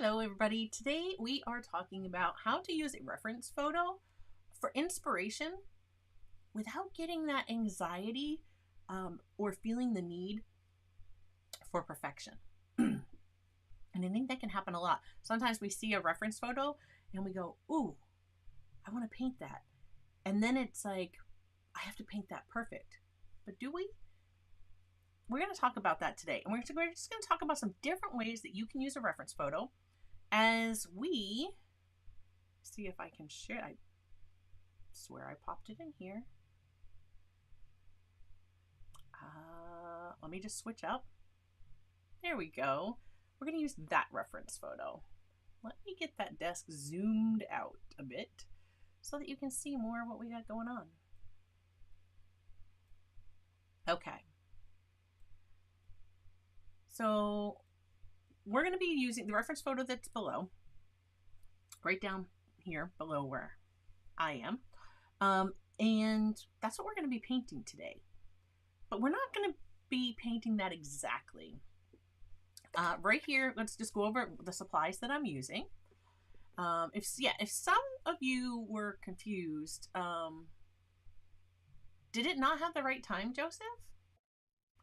Hello everybody. Today we are talking about how to use a reference photo for inspiration without getting that anxiety or feeling the need for perfection. And I think that can happen a lot. Sometimes we see a reference photo and we go, ooh, I want to paint that. And then it's like, I have to paint that perfect. But do we? We're going to talk about that today. And we're just going to talk about some different ways that you can use a reference photo as we see if I can share. I swear I popped it in here. Let me just switch up. There we go. We're going to use that reference photo. Let me get that desk zoomed out a bit so that you can see more of what we got going on. Okay. So we're going to be using the reference photo that's below, right down here below where I am. And that's what we're going to be painting today. But we're not going to be painting that exactly. Right here, let's just go over the supplies that I'm using. If some of you were confused, did it not have the right time, Joseph?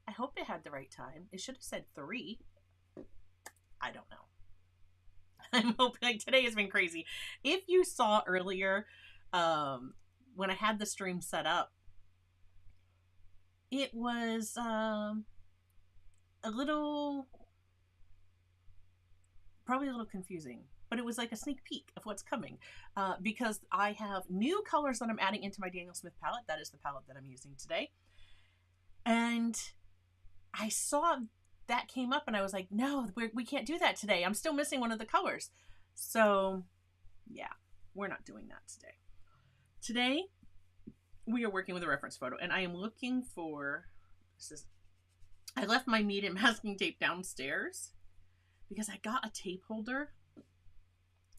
I hope it had the right time. It should have said 3. I don't know. I'm hoping, like, today has been crazy. If you saw earlier, when I had the stream set up, it was probably a little confusing, but it was like a sneak peek of what's coming, because I have new colors that I'm adding into my Daniel Smith palette. That is the palette that I'm using today. And I saw that came up and I was like, no, we can't do that today. I'm still missing one of the colors. So yeah, we're not doing that today. Today, we are working with a reference photo and I am looking for, I left my medium masking tape downstairs because I got a tape holder.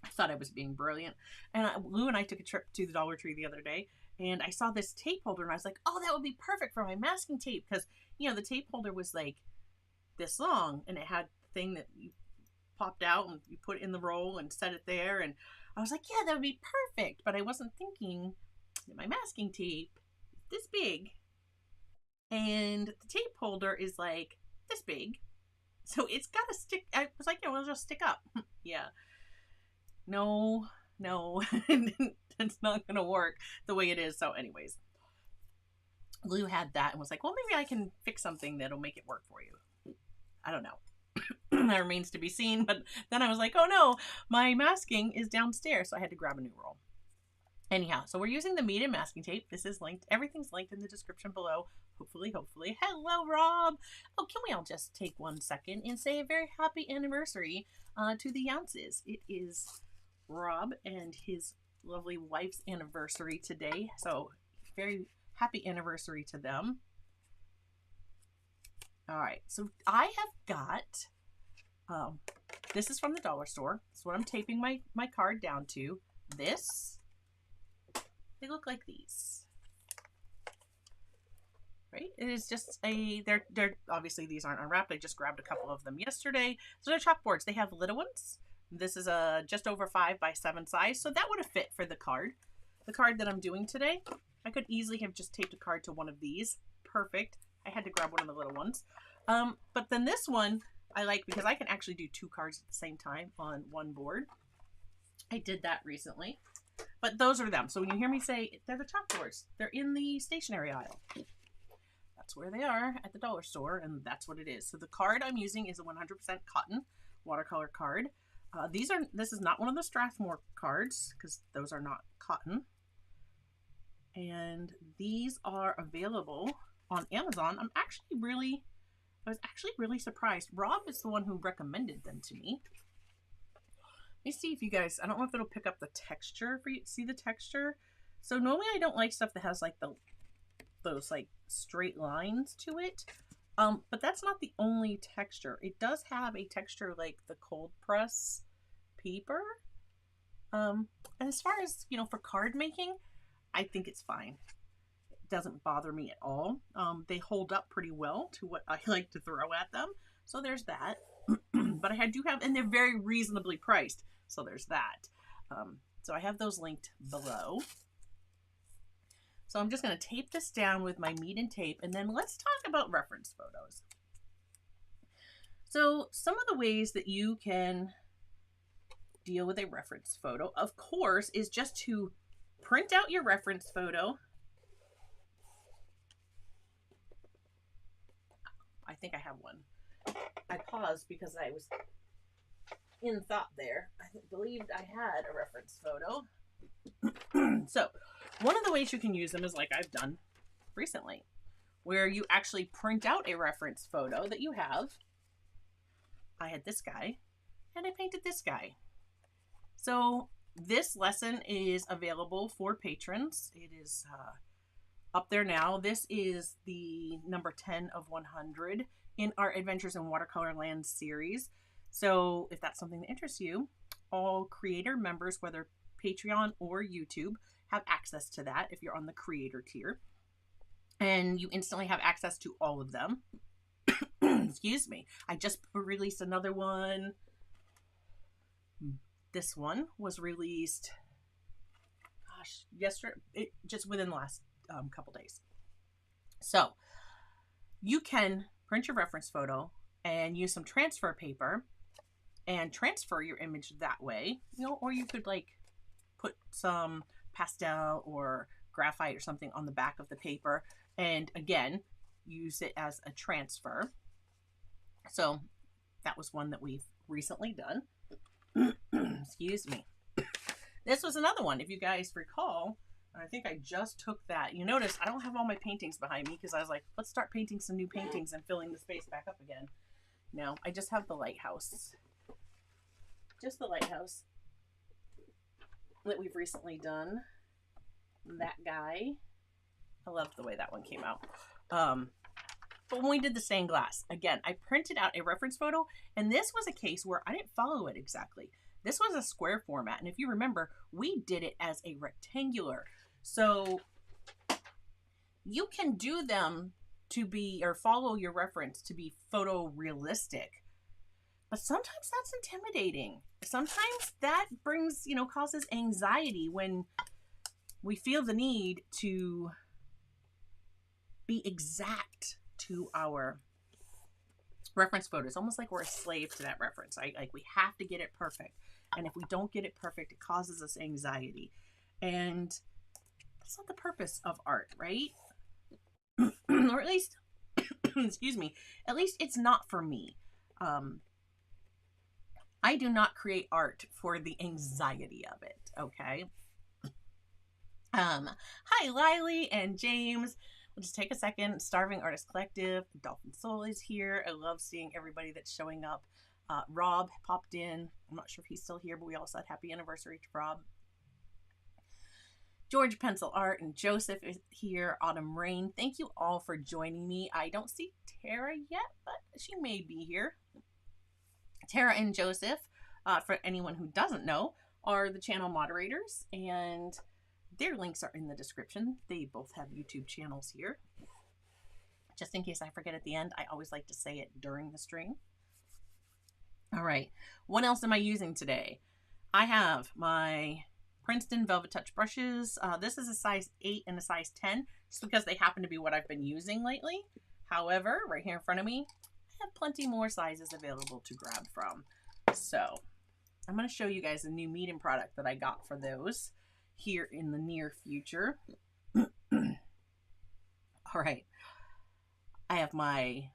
I thought I was being brilliant. And Lou and I took a trip to the Dollar Tree the other day and I saw this tape holder and I was like, oh, that would be perfect for my masking tape. Because, you know, the tape holder was like this long and it had the thing that you popped out and you put it in the roll and set it there. And I was like, yeah, that would be perfect. But I wasn't thinking that my masking tape is this big and the tape holder is like this big. So it's got to stick. I was like, yeah, we'll just stick up. Yeah. No, it's not going to work the way it is. So anyways, Lou had that and was like, well, maybe I can fix something that'll make it work for you. I don't know. That remains to be seen. But then I was like, oh no, my masking is downstairs. So I had to grab a new roll. Anyhow, so we're using the medium masking tape. This is linked. Everything's linked in the description below. Hopefully. Hello, Rob. Oh, can we all just take 1 second and say a very happy anniversary to the Younces. It is Rob and his lovely wife's anniversary today. So very happy anniversary to them. All right, so I have got, this is from the dollar store. This is what I'm taping my card down to. They look like these. Right? It is just they're obviously these aren't unwrapped. I just grabbed a couple of them yesterday. So they're chalkboards. They have little ones. This is a just over 5 by 7 size. So that would have fit for the card. The card that I'm doing today, I could easily have just taped a card to one of these. Perfect. I had to grab one of the little ones. But then this one I like because I can actually do 2 cards at the same time on one board. I did that recently. But those are them. So when you hear me say they're the chalkboards, they're in the stationery aisle. That's where they are at the dollar store, and that's what it is. So the card I'm using is a 100% cotton watercolor card. This is not one of the Strathmore cards because those are not cotton. And these are available on Amazon. I was actually really surprised. Rob is the one who recommended them to me. Let me see if you guys, I don't know if it'll pick up the texture for you. See the texture? So normally I don't like stuff that has like those like straight lines to it. But that's not the only texture. It does have a texture like the cold press paper. And as far as, you know, for card making, I think it's fine. It doesn't bother me at all. They hold up pretty well to what I like to throw at them. So there's that. but I do have, and they're very reasonably priced. So there's that. So I have those linked below. So I'm just going to tape this down with my meat and tape, and then let's talk about reference photos. So some of the ways that you can deal with a reference photo, of course, is just to print out your reference photo. I think I have one. I paused because I was in thought there. I believed I had a reference photo. So one of the ways you can use them is like I've done recently, where you actually print out a reference photo that you have. I had this guy and I painted this guy. So this lesson is available for patrons. It is up there now. This is the number 10 of 100 in our Adventures in Watercolor Land series. So if that's something that interests you, all creator members, whether Patreon or YouTube, have access to that if you're on the creator tier. And you instantly have access to all of them. Excuse me. I just released another one. This one was released, gosh, yesterday, just within the last couple days. So you can print your reference photo and use some transfer paper and transfer your image that way, you know, or you could like put some pastel or graphite or something on the back of the paper and again use it as a transfer. So that was one that we've recently done. Excuse me. This was another one, if you guys recall. I think I just took that. You notice I don't have all my paintings behind me because I was like, let's start painting some new paintings and filling the space back up again. No, I just have the lighthouse. Just the lighthouse that we've recently done. That guy. I love the way that one came out. But when we did the stained glass, again, I printed out a reference photo, and this was a case where I didn't follow it exactly. This was a square format, and if you remember, we did it as a rectangular. So you can do them to be, or follow your reference to be photorealistic, but sometimes that's intimidating. Sometimes that brings, you know, causes anxiety when we feel the need to be exact to our reference photo. It's almost like we're a slave to that reference. Like we have to get it perfect. And if we don't get it perfect, it causes us anxiety. And that's not the purpose of art, right? Or at least, excuse me, at least it's not for me. I do not create art for the anxiety of it, okay? Hi, Lily and James. We'll just take a second. Starving Artist Collective, Dolphin Soul is here. I love seeing everybody that's showing up. Rob popped in. I'm not sure if he's still here, but we all said happy anniversary to Rob. George Pencil Art and Joseph is here. Autumn Rain. Thank you all for joining me. I don't see Tara yet, but she may be here. Tara and Joseph, for anyone who doesn't know, are the channel moderators, and their links are in the description. They both have YouTube channels here. Just in case I forget at the end, I always like to say it during the stream. All right, what else am I using today? I have my Princeton Velvet Touch brushes. This is a size 8 and a size 10, just because they happen to be what I've been using lately. However, right here in front of me, I have plenty more sizes available to grab from. So I'm going to show you guys a new medium product that I got for those here in the near future. All right. I have my,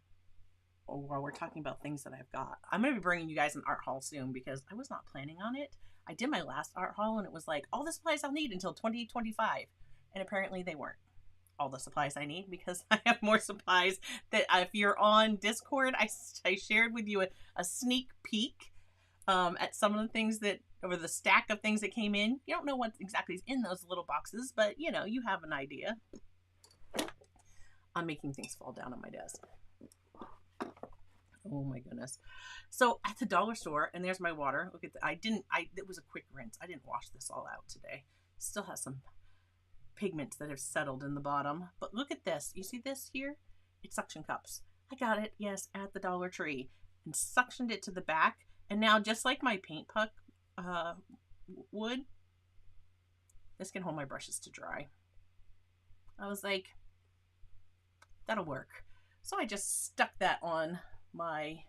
while we're talking about things that I've got, I'm going to be bringing you guys an art haul soon because I was not planning on it. I did my last art haul and it was like, all the supplies I'll need until 2025. And apparently they weren't all the supplies I need because I have more supplies that if you're on Discord, I shared with you a sneak peek at some of the things that, or the stack of things that came in. You don't know what exactly is in those little boxes, but you know, you have an idea. I'm making things fall down on my desk. Oh my goodness. So at the dollar store, and there's my water. Look at that. It was a quick rinse. I didn't wash this all out today. Still has some pigments that have settled in the bottom. But look at this. You see this here? It's suction cups. I got it, yes, at the Dollar Tree. and suctioned it to the back. And now, just like my paint puck would, this can hold my brushes to dry. I was like, that'll work. So I just stuck that on my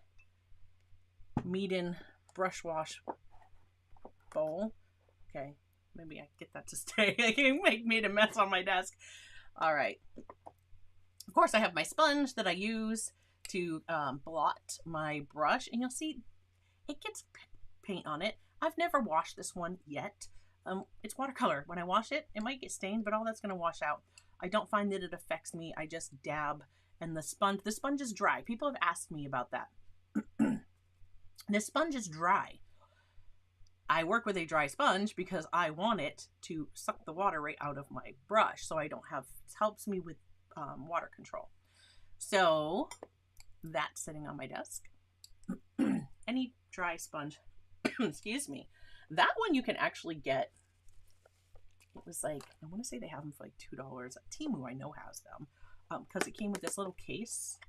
Meeden brush wash bowl. Okay, maybe I get that to stay. I made a mess on my desk. All right. Of course, I have my sponge that I use to blot my brush, and you'll see it gets paint on it. I've never washed this one yet. It's watercolor. When I wash it, it might get stained, but all that's going to wash out. I don't find that it affects me. I just dab, and the sponge is dry. People have asked me about that. The sponge is dry. I work with a dry sponge because I want it to suck the water right out of my brush, so I don't have, it helps me with water control. So that's sitting on my desk. Any dry sponge, excuse me. That one you can actually get, it was like, I want to say they have them for like $2. Temu I know has them, because it came with this little case,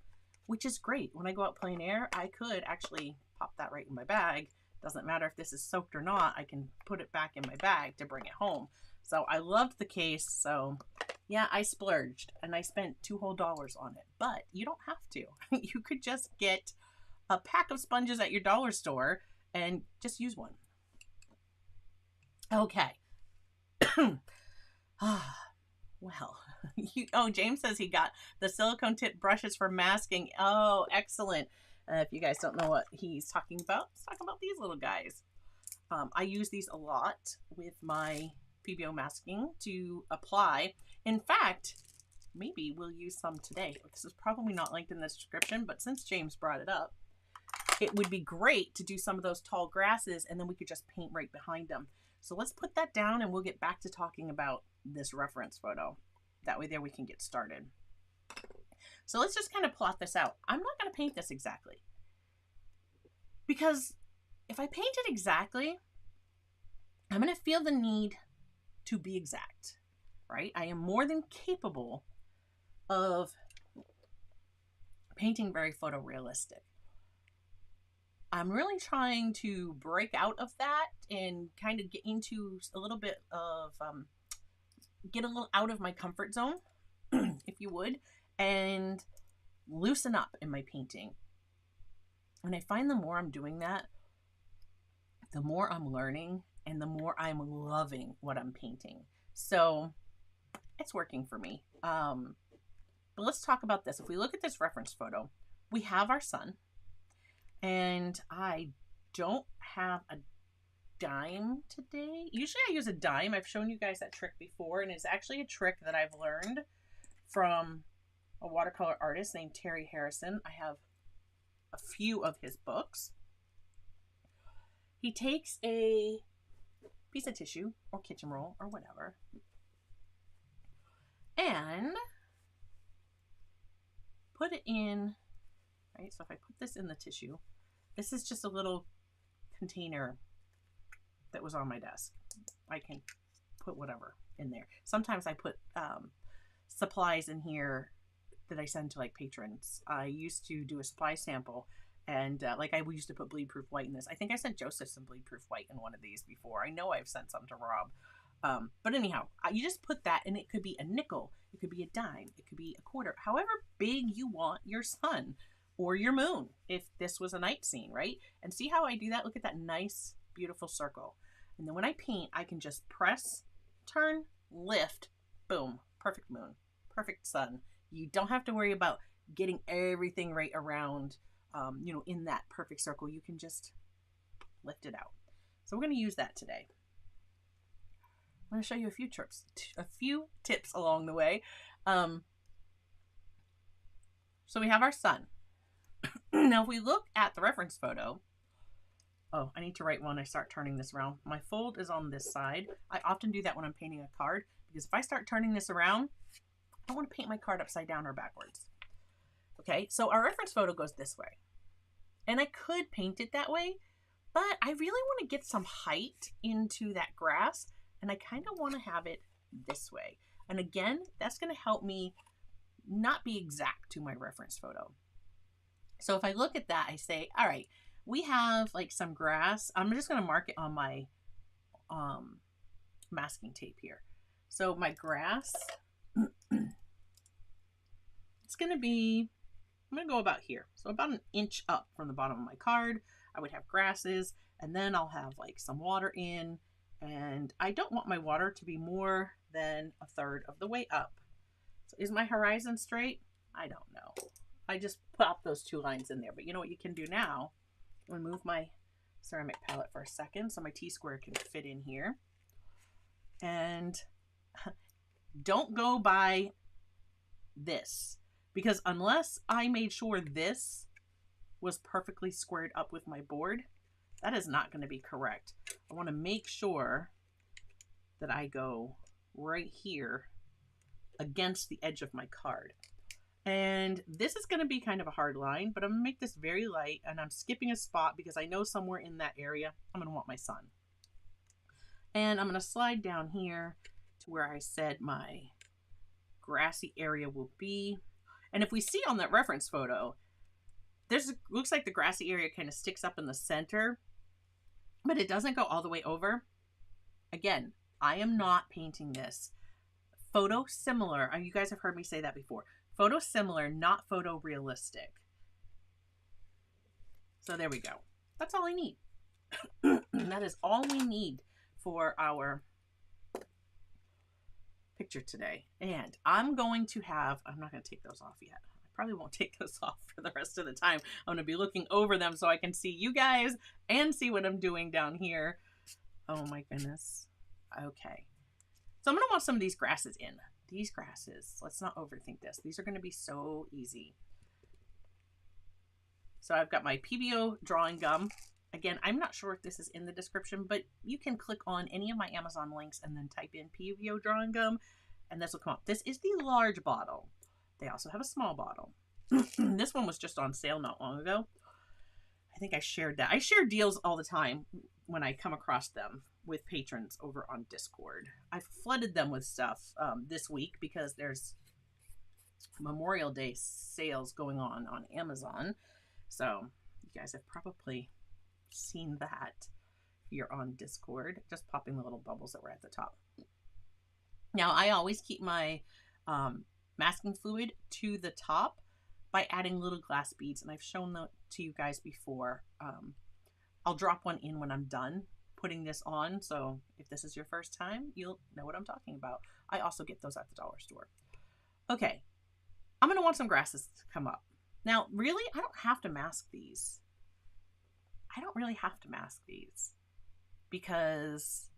which is great. When I go out plein air, I could actually pop that right in my bag. Doesn't matter if this is soaked or not, I can put it back in my bag to bring it home. So I loved the case. So yeah, I splurged and I spent $2 whole on it, but you don't have to. You could just get a pack of sponges at your dollar store and just use one. Okay. Well, James says he got the silicone tip brushes for masking. Oh, excellent. If you guys don't know what he's talking about, let's talk about these little guys. I use these a lot with my PBO masking to apply. In fact, maybe we'll use some today. This is probably not linked in the description, but since James brought it up, it would be great to do some of those tall grasses, and then we could just paint right behind them. So let's put that down and we'll get back to talking about this reference photo. That way there we can get started. So let's just kind of plot this out. I'm not going to paint this exactly, because if I paint it exactly, I'm going to feel the need to be exact, right? I am more than capable of painting very photorealistic. I'm really trying to break out of that and kind of get into a little bit of, get a little out of my comfort zone, if you would, and loosen up in my painting. And I find the more I'm doing that, the more I'm learning and the more I'm loving what I'm painting. So it's working for me. But let's talk about this. If we look at this reference photo, we have our sun. And I don't have a dime today. Usually I use a dime. I've shown you guys that trick before, and it's actually a trick that I've learned from a watercolor artist named Terry Harrison. I have a few of his books. He takes a piece of tissue or kitchen roll or whatever, and put it in, right? So if I put this in the tissue, this is just a little container that was on my desk. I can put whatever in there. Sometimes I put supplies in here that I send to like patrons. I used to do a supply sample, and like I used to put bleed proof white in this. I think I sent Joseph some bleed proof white in one of these before. I know I've sent some to Rob. But anyhow, you just put that, and it could be a nickel, it could be a dime, it could be a quarter, however big you want your sun or your moon, if this was a night scene, right? And see how I do that? Look at that nice, beautiful circle. And then when I paint, I can just press, turn, lift, boom, perfect moon, perfect sun. You don't have to worry about getting everything right around, in that perfect circle. You can just lift it out. So we're going to use that today. I'm going to show you a few tips along the way. So we have our sun. Now, if we look at the reference photo, oh, I need to write when I start turning this around. My fold is on this side. I often do that when I'm painting a card, because if I start turning this around, I want to paint my card upside down or backwards. Okay, so our reference photo goes this way. And I could paint it that way, but I really want to get some height into that grass, and I kind of want to have it this way. And again, that's going to help me not be exact to my reference photo. So if I look at that, I say, all right, we have like some grass. I'm just going to mark it on my masking tape here. So my grass, it's going to be, I'm going to go about here. So about an inch up from the bottom of my card, I would have grasses, and then I'll have like some water in, and I don't want my water to be more than a third of the way up. So is my horizon straight? I don't know. I just pop those two lines in there, but you know what you can do now? I'm going to move my ceramic palette for a second so my T-square can fit in here. And don't go by this, because unless I made sure this was perfectly squared up with my board, that is not going to be correct. I want to make sure that I go right here against the edge of my card. And this is going to be kind of a hard line, but I'm going to make this very light, and I'm skipping a spot because I know somewhere in that area I'm going to want my sun. And I'm going to slide down here to where I said my grassy area will be. And if we see on that reference photo, looks like the grassy area kind of sticks up in the center, but it doesn't go all the way over. Again, I am not painting this photo similar. You guys have heard me say that before. Photo similar, not photo realistic. So there we go. That's all I need. That is all we need for our picture today. And I'm going to have, I'm not going to take those off yet. I probably won't take those off for the rest of the time. I'm going to be looking over them so I can see you guys and see what I'm doing down here. Oh my goodness. Okay. So I'm going to want some of these grasses in. These grasses, let's not overthink this. These are going to be so easy. So I've got my PBO drawing gum. Again, I'm not sure if this is in the description, but you can click on any of my Amazon links and then type in PBO drawing gum, and this will come up. This is the large bottle. They also have a small bottle. This one was just on sale not long ago. I think I shared that. I share deals all the time when I come across them with patrons over on Discord. I've flooded them with stuff this week because there's Memorial Day sales going on Amazon. So you guys have probably seen that if you're on Discord, just popping the little bubbles that were at the top. Now I always keep my masking fluid to the top by adding little glass beads, and I've shown that to you guys before. I'll drop one in when I'm done putting this on, so if this is your first time, you'll know what I'm talking about. I also get those at the dollar store. Okay, I'm going to want some grasses to come up. Now, really, I don't have to mask these. I don't really have to mask these because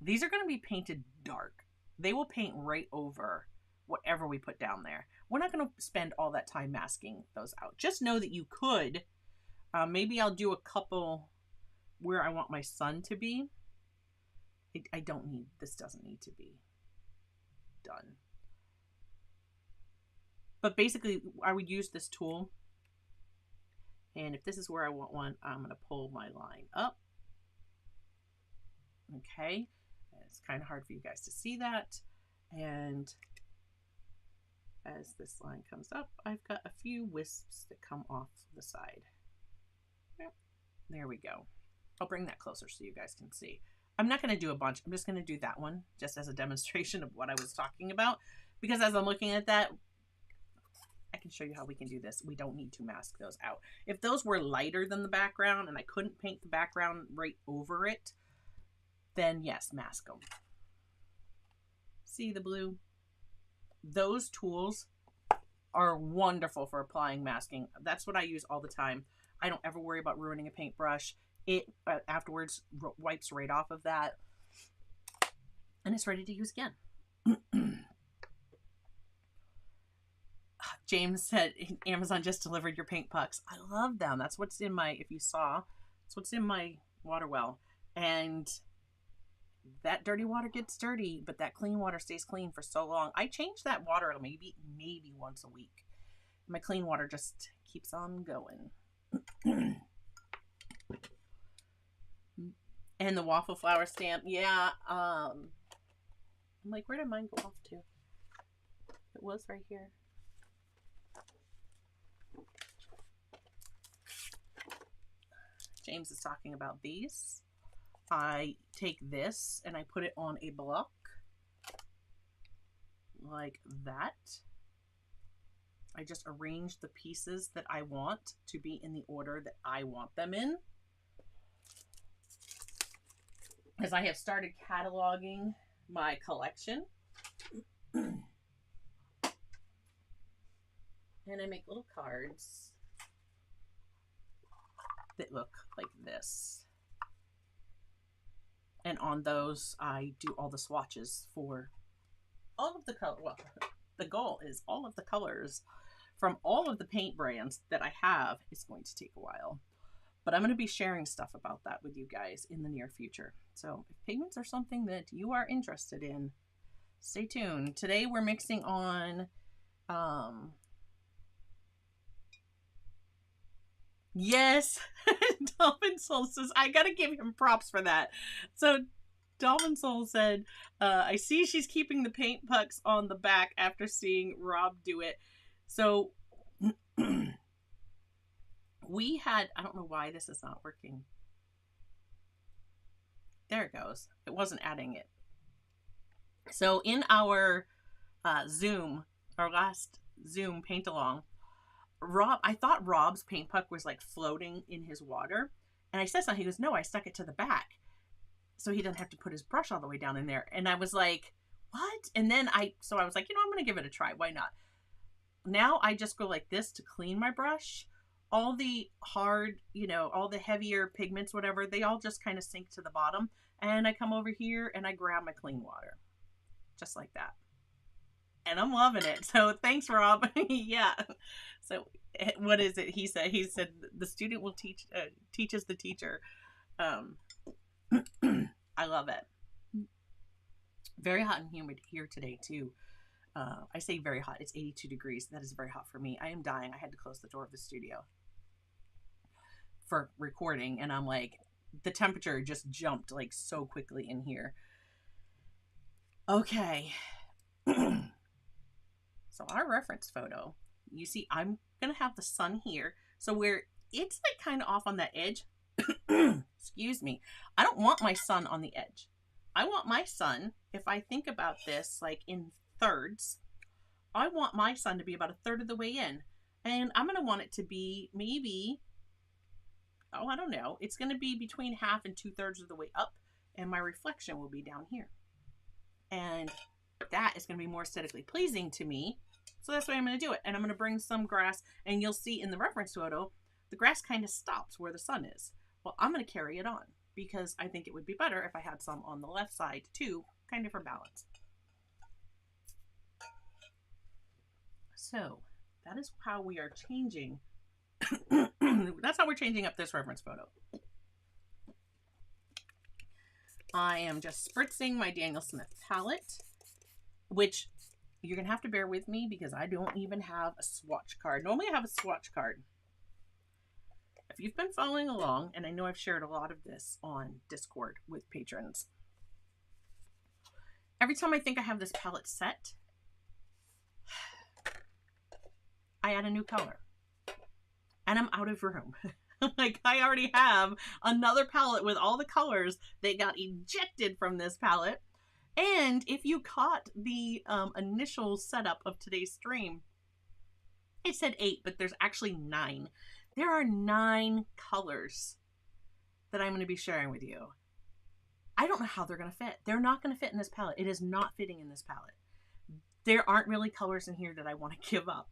these are going to be painted dark. They will paint right over whatever we put down there. We're not going to spend all that time masking those out. Just know that you could. Maybe I'll do a couple where I want my sun to be. I don't need, this doesn't need to be done. But basically, I would use this tool. And if this is where I want one, I'm going to pull my line up. Okay. It's kind of hard for you guys to see that. And as this line comes up, I've got a few wisps that come off the side. Yep. There we go. I'll bring that closer so you guys can see. I'm not going to do a bunch. I'm just going to do that one just as a demonstration of what I was talking about. Because as I'm looking at that, I can show you how we can do this. We don't need to mask those out. If those were lighter than the background and I couldn't paint the background right over it, then yes, mask them. See the blue? Those tools are wonderful for applying masking. That's what I use all the time. I don't ever worry about ruining a paintbrush. It afterwards wipes right off of that and it's ready to use again. James said Amazon just delivered your paint pucks. I love them. That's what's in my, if you saw, that's what's in my water well. And that dirty water gets dirty, but that clean water stays clean for so long. I change that water maybe once a week. My clean water just keeps on going. And the waffle flower stamp, yeah. I'm like, where did mine go off to? It was right here. James is talking about these. I take this and I put it on a block like that. I just arrange the pieces that I want to be in the order that I want them in. As I have started cataloging my collection. And I make little cards that look like this. And on those, I do all the swatches for all of the color. Well, the goal is all of the colors from all of the paint brands that I have. Is going to take a while, but I'm going to be sharing stuff about that with you guys in the near future. So if pigments are something that you are interested in, stay tuned. Today we're mixing on, yes, Dolphin Soul says, I got to give him props for that. So Dolphin Soul said, I see she's keeping the paint pucks on the back after seeing Rob do it. So we had, I don't know why this is not working. There it goes. It wasn't adding it. So in our Zoom, our last Zoom paint along, Rob, I thought Rob's paint puck was like floating in his water. And I said something. He goes, no, I stuck it to the back. So he doesn't have to put his brush all the way down in there. And I was like, what? And then I was like, I'm going to give it a try. Why not? Now I just go like this to clean my brush. All the hard, all the heavier pigments, whatever, they all just kind of sink to the bottom. And I come over here and I grab my clean water. Just like that. And I'm loving it. So thanks, Rob. Yeah. So what is it? He said the student will teaches the teacher. I love it. Very hot and humid here today too. I say very hot. It's 82 degrees. That is very hot for me. I am dying. I had to close the door of the studio for recording. And I'm like, the temperature just jumped like so quickly in here. Okay. So our reference photo, you see, I'm going to have the sun here. So where it's like kind of off on that edge, excuse me, I don't want my sun on the edge. I want my sun, if I think about this like in thirds, I want my sun to be about a third of the way in. And I'm going to want it to be maybe, I don't know. It's going to be between half and 2/3 of the way up. And my reflection will be down here. And that is going to be more aesthetically pleasing to me. So that's the way I'm going to do it. And I'm going to bring some grass. And you'll see in the reference photo, the grass kind of stops where the sun is. Well, I'm going to carry it on because I think it would be better if I had some on the left side too, kind of for balance. So that is how we are changing. That's how we're changing up this reference photo. I am just spritzing my Daniel Smith palette, which you're going to have to bear with me because I don't even have a swatch card. Normally I have a swatch card. If you've been following along, and I know I've shared a lot of this on Discord with patrons, every time I think I have this palette set, I add a new color. And I'm out of room. Like, I already have another palette with all the colors that got ejected from this palette. And if you caught the initial setup of today's stream, it said 8, but there's actually 9. There are 9 colors that I'm going to be sharing with you. I don't know how they're going to fit. They're not going to fit in this palette. It is not fitting in this palette. There aren't really colors in here that I want to give up.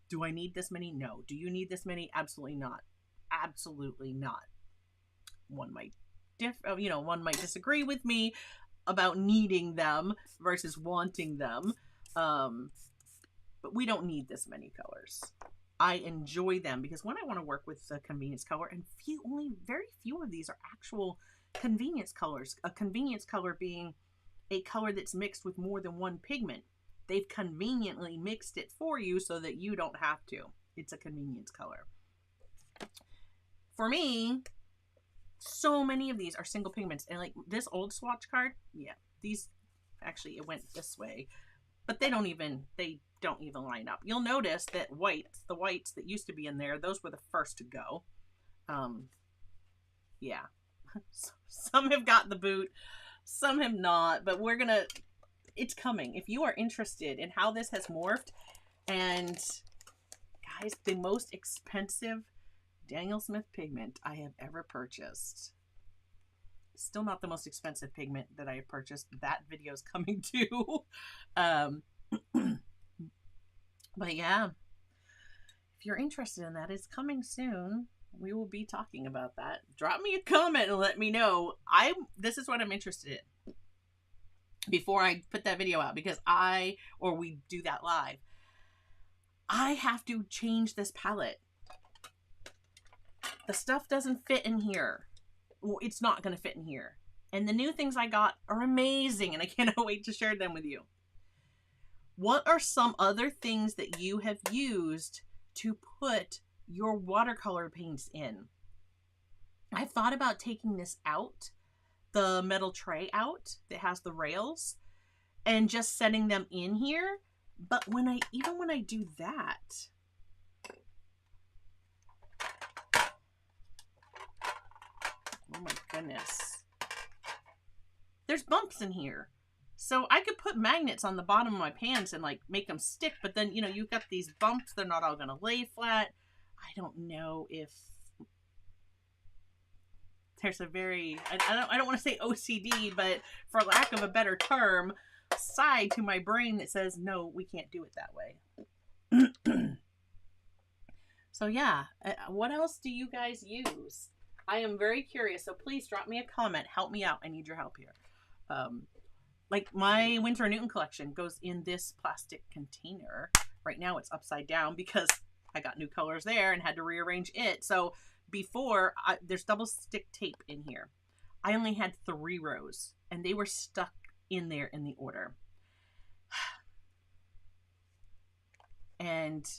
Do I need this many? No. Do you need this many? Absolutely not. Absolutely not. One might disagree with me about needing them versus wanting them. But we don't need this many colors. I enjoy them because when I want to work with the convenience color, and only very few of these are actual convenience colors. A convenience color being a color that's mixed with more than one pigment. They've conveniently mixed it for you so that you don't have to. It's a convenience color. For me, so many of these are single pigments. And like this old swatch card, yeah, these actually, it went this way, but they don't even line up. You'll notice that the whites that used to be in there, those were the first to go. Yeah. Some have got the boot, some have not, but it's coming. If you are interested in how this has morphed, and guys, the most expensive Daniel Smith pigment I have ever purchased. Still not the most expensive pigment that I have purchased. That video is coming too. But yeah, if you're interested in that, it's coming soon. We will be talking about that. Drop me a comment and let me know. This is what I'm interested in before I put that video out, because we do that live. I have to change this palette. The stuff doesn't fit in here. Well, it's not going to fit in here. And the new things I got are amazing, and I cannot wait to share them with you. What are some other things that you have used to put your watercolor paints in? I thought about taking this out, the metal tray out that has the rails, and just setting them in here. But even when I do that, oh my goodness, there's bumps in here. So I could put magnets on the bottom of my pans and like make them stick, but then, you know, you've got these bumps. They're not all going to lay flat. I don't know if there's a very, I don't want to say OCD, but for lack of a better term, side to my brain that says, no, we can't do it that way. So yeah, what else do you guys use? I am very curious, so please drop me a comment. Help me out. I need your help here. Like my Winsor & Newton collection goes in this plastic container. Right now it's upside down because I got new colors there and had to rearrange it. So before, there's double stick tape in here. I only had 3 rows and they were stuck in there in the order. And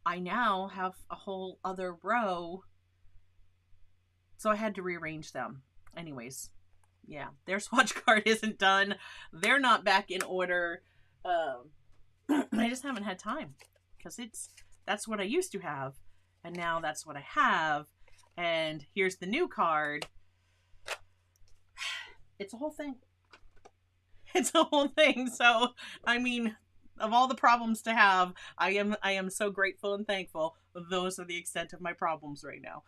I now have a whole other row. So I had to rearrange them. Anyways, yeah, their swatch card isn't done. They're not back in order. I just haven't had time because that's what I used to have. And now that's what I have. And here's the new card. It's a whole thing. It's a whole thing. So, I mean, of all the problems to have, I am so grateful and thankful. Those are the extent of my problems right now.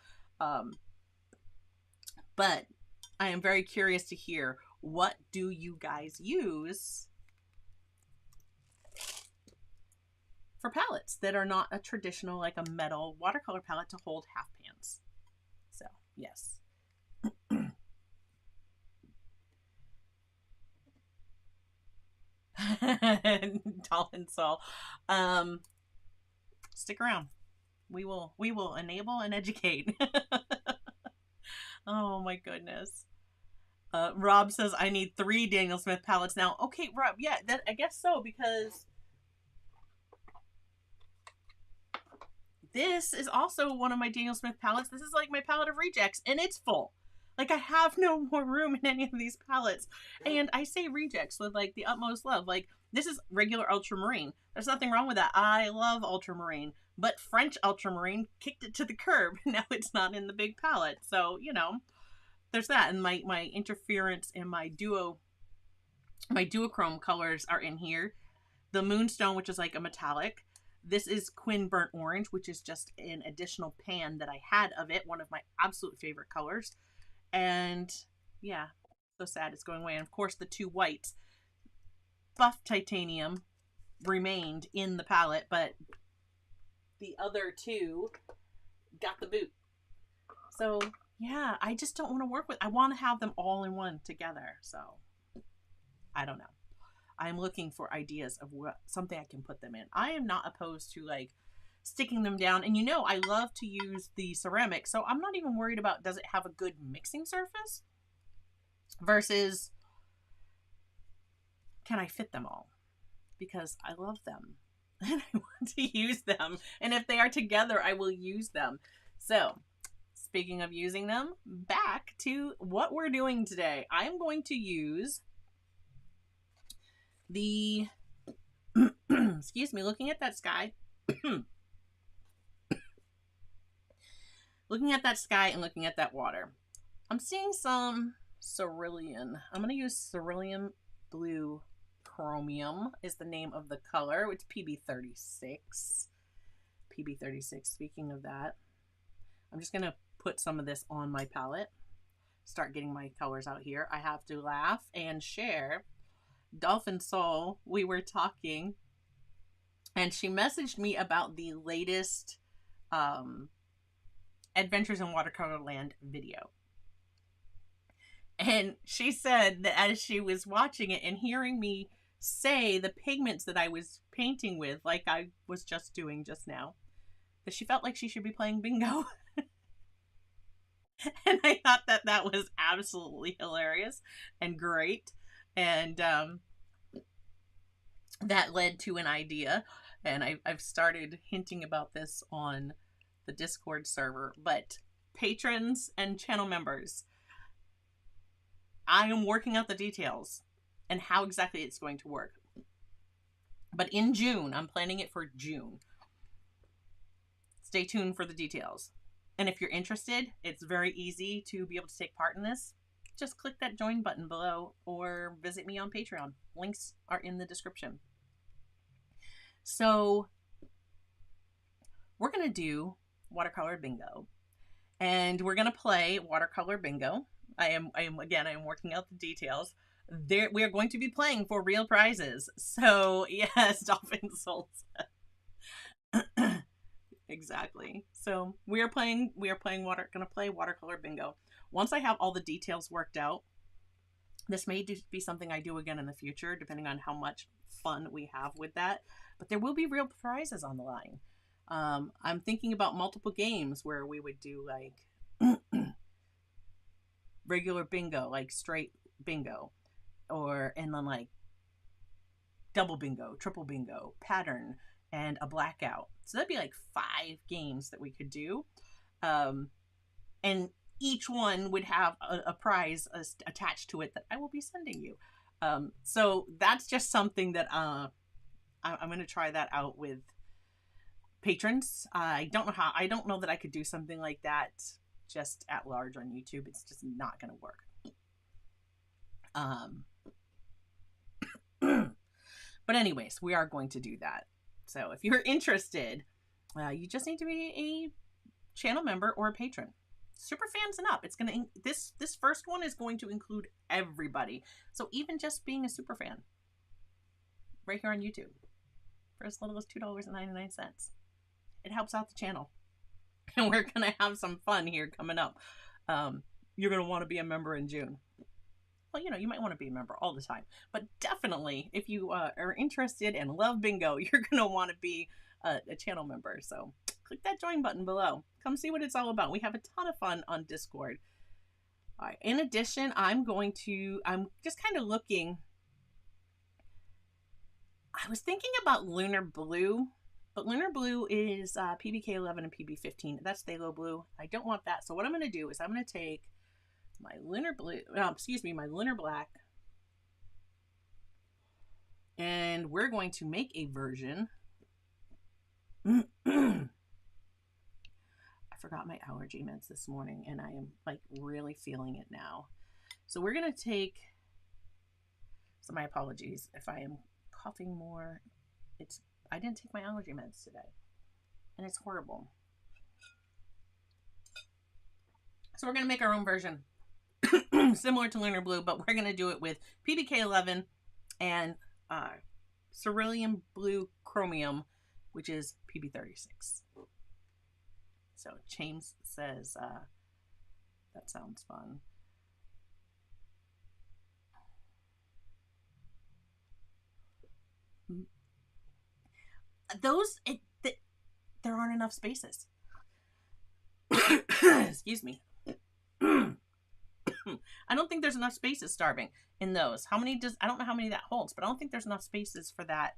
But I am very curious to hear, what do you guys use for palettes that are not a traditional, like a metal watercolor palette to hold half pans? So, yes. Doll and Sol. Stick around. We will enable and educate. Oh my goodness. Rob says I need 3 Daniel Smith palettes now. Okay, Rob, yeah, that I guess so, because this is also one of my Daniel Smith palettes. This is like my palette of rejects, and it's full. Like, I have no more room in any of these palettes. And I say rejects with like the utmost love. Like, this is regular ultramarine. There's nothing wrong with that. I love ultramarine. But French ultramarine kicked it to the curb. Now it's not in the big palette. So, you know, there's that. And my interference and my duochrome colors are in here. The Moonstone, which is like a metallic. This is Quinn Burnt Orange, which is just an additional pan that I had of it. One of my absolute favorite colors. And yeah, so sad it's going away. And of course the 2 whites. Buff Titanium remained in the palette, but the other 2 got the boot. So yeah, I just don't want to work with, I want to have them all in one together. So I don't know. I'm looking for ideas of something I can put them in. I am not opposed to like sticking them down. And you know, I love to use the ceramic. So I'm not even worried about, does it have a good mixing surface versus can I fit them all? Because I love them and I want to use them. And if they are together, I will use them. So speaking of using them, back to what we're doing today. I'm going to use the, excuse me, looking at that sky. Looking at that sky and looking at that water. I'm seeing some cerulean. I'm going to use cerulean blue chromium is the name of the color. It's PB36. PB36. Speaking of that, I'm just going to put some of this on my palette. Start getting my colors out here. I have to laugh and share. Dolphin Soul, we were talking, and she messaged me about the latest Adventures in Watercolor Land video. And she said that as she was watching it and hearing me say the pigments that I was painting with, like I was just doing just now, that she felt like she should be playing bingo. And I thought that that was absolutely hilarious and great. And that led to an idea. And I've started hinting about this on the Discord server. But patrons and channel members, I am working out the details and how exactly it's going to work. But in June, I'm planning it for June. Stay tuned for the details. And if you're interested, it's very easy to be able to take part in this. Just click that join button below or visit me on Patreon. Links are in the description. So we're going to do watercolor bingo. And we're going to play watercolor bingo. I am working out the details. We are going to be playing for real prizes. So yes, Dolphin Souls. Exactly. So gonna play watercolor bingo. Once I have all the details worked out, this may be something I do again in the future, depending on how much fun we have with that. But there will be real prizes on the line. I'm thinking about multiple games where we would do like regular bingo, like straight bingo, and then like double bingo, triple bingo, pattern, and a blackout. So that'd be like 5 games that we could do. And each one would have a prize attached to it that I will be sending you. So that's just something that I'm going to try that out with patrons. I don't know that I could do something like that just at large on YouTube. It's just not going to work. But anyways, we are going to do that. So if you're interested, you just need to be a channel member or a patron. Super fans and up. It's gonna this first one is going to include everybody. So even just being a super fan, right here on YouTube, for as little as $2.99, it helps out the channel. And we're gonna have some fun here coming up. You're gonna want to be a member in June. Well, you might want to be a member all the time, but definitely if you are interested and love bingo, you're going to want to be a channel member. So click that join button below. Come see what it's all about. We have a ton of fun on Discord. All right. In addition, I'm just kind of looking. I was thinking about Lunar Blue, but Lunar Blue is PBK11 and PB15. That's Phthalo Blue. I don't want that. So what I'm going to do is I'm going to take my Lunar Blue, my Lunar Black, and we're going to make a version. I forgot my allergy meds this morning, and I am like really feeling it now. So we're going to take, so my apologies if I am coughing more. I didn't take my allergy meds today, and it's horrible. So we're going to make our own version. Similar to Lunar Blue, but we're going to do it with PBK11 and Cerulean Blue Chromium, which is PB36. So James says, that sounds fun. There aren't enough spaces. Excuse me. I don't think there's enough spaces, Starving, in those. I don't know how many that holds, but I don't think there's enough spaces for that,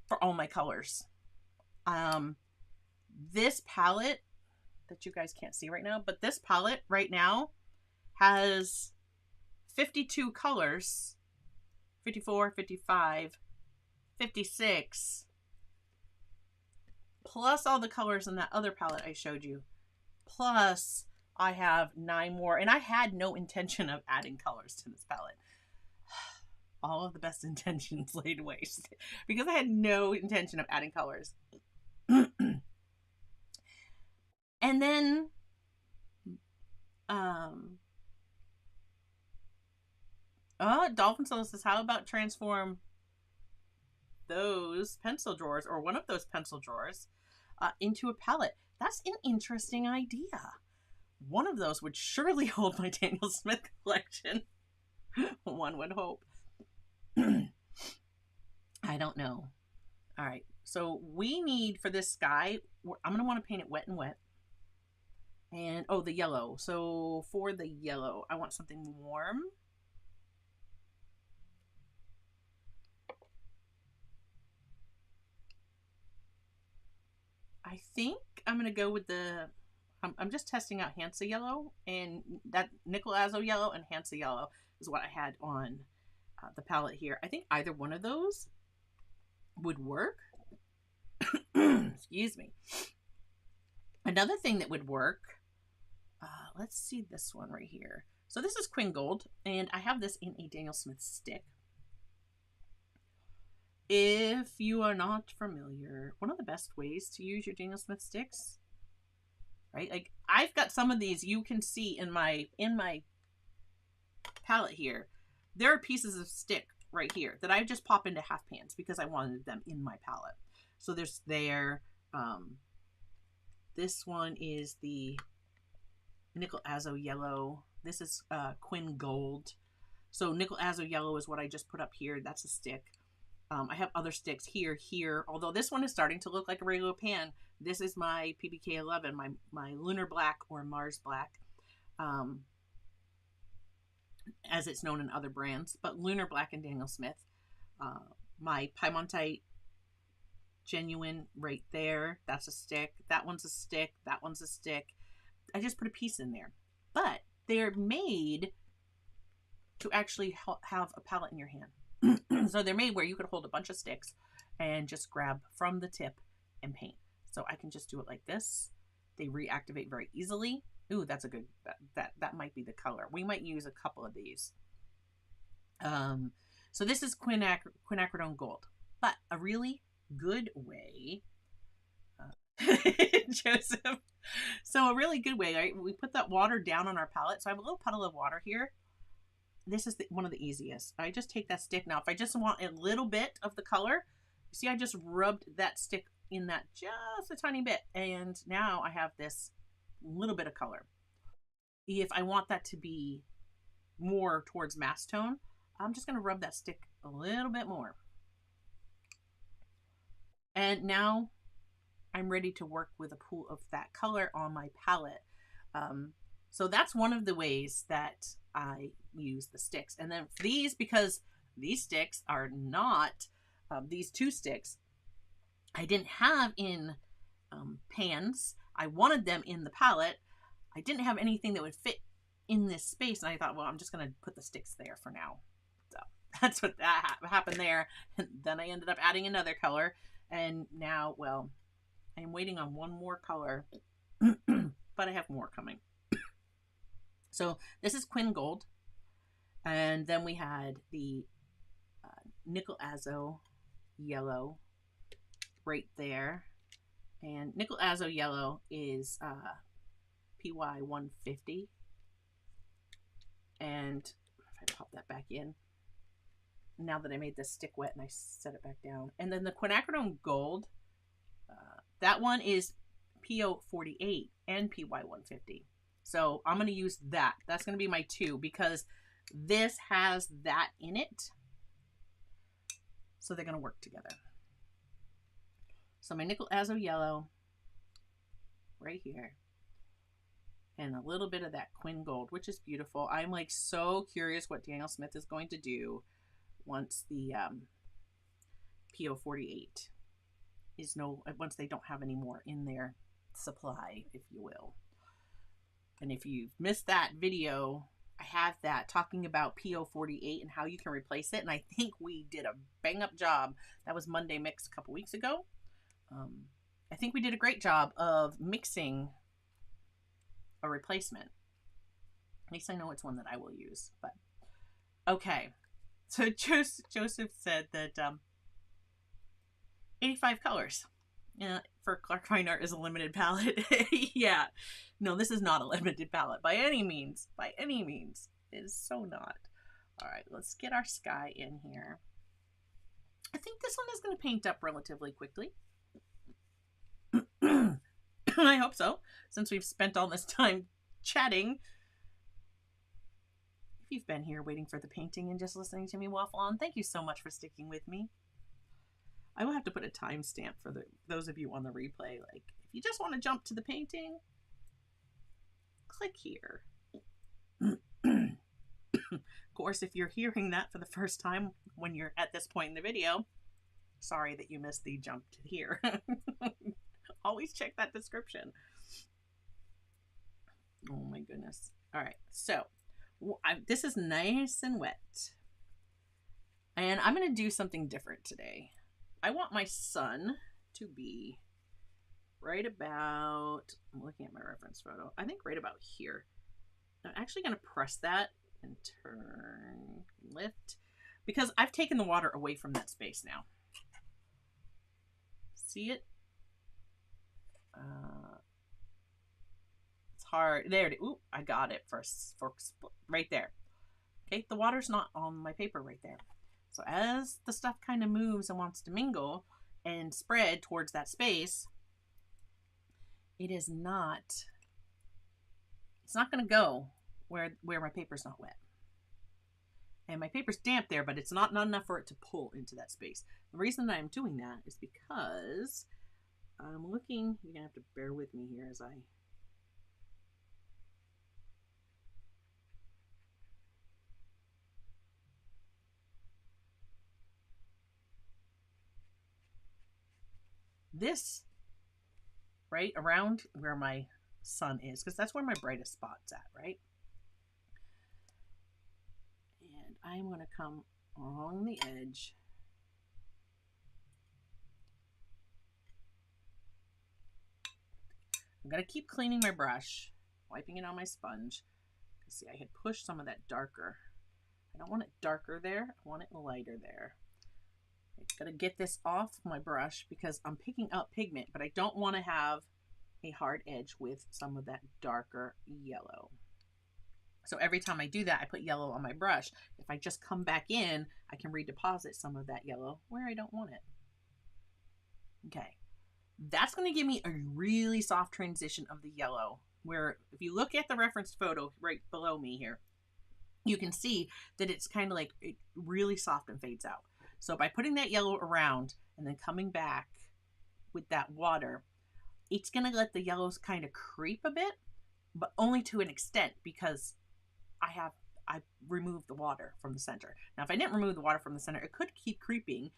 for all my colors. This palette that you guys can't see right now, but this palette right now has 52 colors, 54, 55, 56, plus all the colors in that other palette I showed you, plus I have 9 more, and I had no intention of adding colors to this palette. All of the best intentions laid waste because I had no intention of adding colors. And then Dolphin Soul says, how about transform those pencil drawers, or one of those pencil drawers, into a palette? That's an interesting idea. One of those would surely hold my Daniel Smith collection. One would hope. I don't know. All right. So we need, for this sky, I'm going to want to paint it wet and wet. And, oh, the yellow. So for the yellow, I want something warm. I think I'm going to go with the, I'm just testing out Hansa yellow, and that Nickel Azo yellow and Hansa yellow is what I had on the palette here. I think either one of those would work. Excuse me. Another thing that would work, let's see this one right here. So this is Quinn Gold, and I have this in a Daniel Smith stick. If you are not familiar, one of the best ways to use your Daniel Smith sticks, right? Like, I've got some of these you can see in my palette here. There are pieces of stick right here that I just pop into half pans because I wanted them in my palette. So there's this one is the Nickel Azo yellow. This is Quinn Gold. So Nickel Azo yellow is what I just put up here. That's a stick. I have other sticks here. Although this one is starting to look like a regular pan. This is my PBK 11, my Lunar Black or Mars Black, as it's known in other brands. But Lunar Black and Daniel Smith. My Piemontite Genuine right there. That's a stick. That one's a stick. That one's a stick. I just put a piece in there. But they're made to actually have a palette in your hand. So they're made where you could hold a bunch of sticks and just grab from the tip and paint. So I can just do it like this. They reactivate very easily. Ooh, that's a good, that might be the color. We might use a couple of these. So this is quinacridone gold, but a really good way, Joseph. So a really good way, right? We put that water down on our palette. So I have a little puddle of water here. This is one of the easiest. I just take that stick. Now, if I just want a little bit of the color, you see I just rubbed that stick in that just a tiny bit. And now I have this little bit of color. If I want that to be more towards mass tone, I'm just going to rub that stick a little bit more. And now I'm ready to work with a pool of that color on my palette. So that's one of the ways that I use the sticks. And then these, because these sticks are not, these two sticks, I didn't have in pans. I wanted them in the palette. I didn't have anything that would fit in this space. And I thought, well, I'm just going to put the sticks there for now. So that's what that happened there. And then I ended up adding another color. And now, well, I'm waiting on one more color, but I have more coming. So this is Quinn Gold. And then we had the Nickel Azo yellow right there. And Nickel Azo yellow is PY 150. And if I pop that back in, now that I made this stick wet and I set it back down. And then the quinacridone gold, that one is PO 48 and PY 150. So I'm going to use that. That's going to be my 2 because this has that in it. So they're going to work together. So my Nickel Azo yellow right here. And a little bit of that Quinn Gold, which is beautiful. I'm like so curious what Daniel Smith is going to do once the PO 48 is once they don't have any more in their supply, if you will. And if you've missed that video, I have that talking about PO 48 and how you can replace it. And I think we did a bang up job. That was Monday Mix a couple weeks ago. I think we did a great job of mixing a replacement. At least I know it's one that I will use. But okay. So Joseph said that 85 colors. Yeah, for Clark Fine Art is a limited palette. Yeah. No, this is not a limited palette by any means. By any means. It is so not. All right, let's get our sky in here. I think this one is going to paint up relatively quickly. I hope so, since we've spent all this time chatting. If you've been here waiting for the painting and just listening to me waffle on, thank you so much for sticking with me. I will have to put a timestamp for those of you on the replay. Like, if you just want to jump to the painting, click here. Of course, if you're hearing that for the first time when you're at this point in the video, sorry that you missed the jump to here. Always check that description. Oh my goodness. All right, so this is nice and wet. And I'm going to do something different today. I want my sun to be right about, I'm looking at my reference photo, I think right about here. I'm actually going to press that and turn, lift, because I've taken the water away from that space now. See it? It's hard. There it is. Ooh, I got it for right there. Okay, the water's not on my paper right there. So as the stuff kind of moves and wants to mingle and spread towards that space, it's not going to go where my paper's not wet. And my paper's damp there, but it's not enough for it to pull into that space. The reason that I'm doing that is because I'm looking, you're going to have to bear with me here as I this right around where my sun is, because that's where my brightest spot's at, right? And I'm going to come along the edge. I'm going to keep cleaning my brush, wiping it on my sponge. See, I had pushed some of that darker. I don't want it darker there. I want it lighter there. I'm going to get this off my brush because I'm picking up pigment, but I don't want to have a hard edge with some of that darker yellow. So every time I do that, I put yellow on my brush. If I just come back in, I can redeposit some of that yellow where I don't want it. Okay. That's going to give me a really soft transition of the yellow, where if you look at the reference photo right below me here, you can see that it's kind of like really soft and fades out. So by putting that yellow around and then coming back with that water, it's going to let the yellows kind of creep a bit, but only to an extent because I removed the water from the center. Now, if I didn't remove the water from the center, it could keep creeping,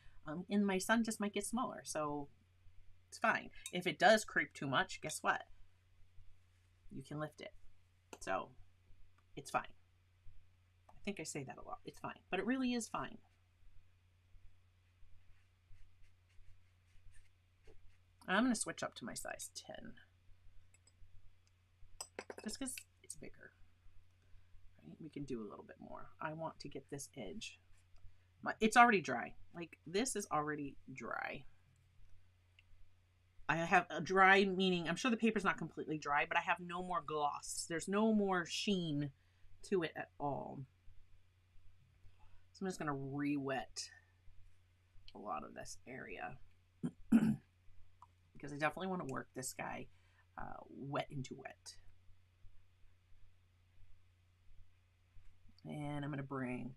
and my sun just might get smaller. So it's fine. If it does creep too much, guess what? You can lift it. So it's fine. I think I say that a lot. It's fine, but it really is fine. I'm going to switch up to my size 10. Just because it's bigger. Right? We can do a little bit more. I want to get this edge. It's already dry. Like, this is already dry. I have a dry, meaning I'm sure the paper's not completely dry, but I have no more gloss. There's no more sheen to it at all. So I'm just going to re-wet a lot of this area because I definitely want to work this guy wet into wet. And I'm going to bring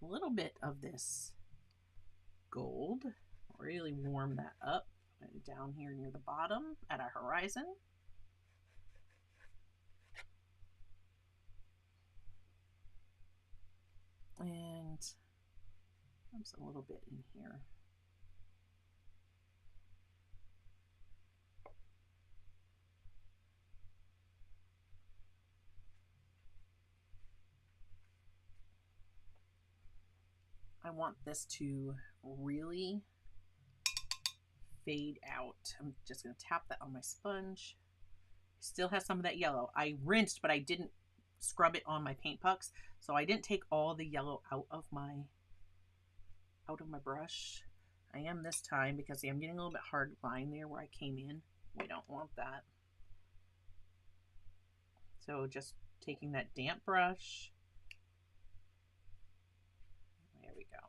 a little bit of this gold, really warm that up. And down here near the bottom at our horizon. And just a little bit in here. I want this to really fade out. I'm just going to tap that on my sponge Still has some of that yellow. I rinsed, but I didn't scrub it on my paint pucks, so I didn't take all the yellow out of my brush. I am this time because see, I'm getting a little bit hard line there where I came in. We don't want that. So just taking that damp brush. There we go.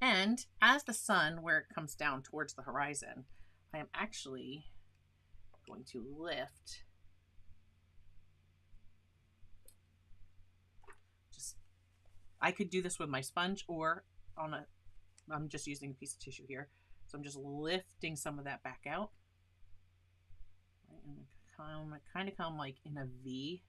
And as the sun, where it comes down towards the horizon, I am actually going to lift just, I could do this with my sponge or on a, I'm just using a piece of tissue here. So I'm just lifting some of that back out. And kind of come like in a V.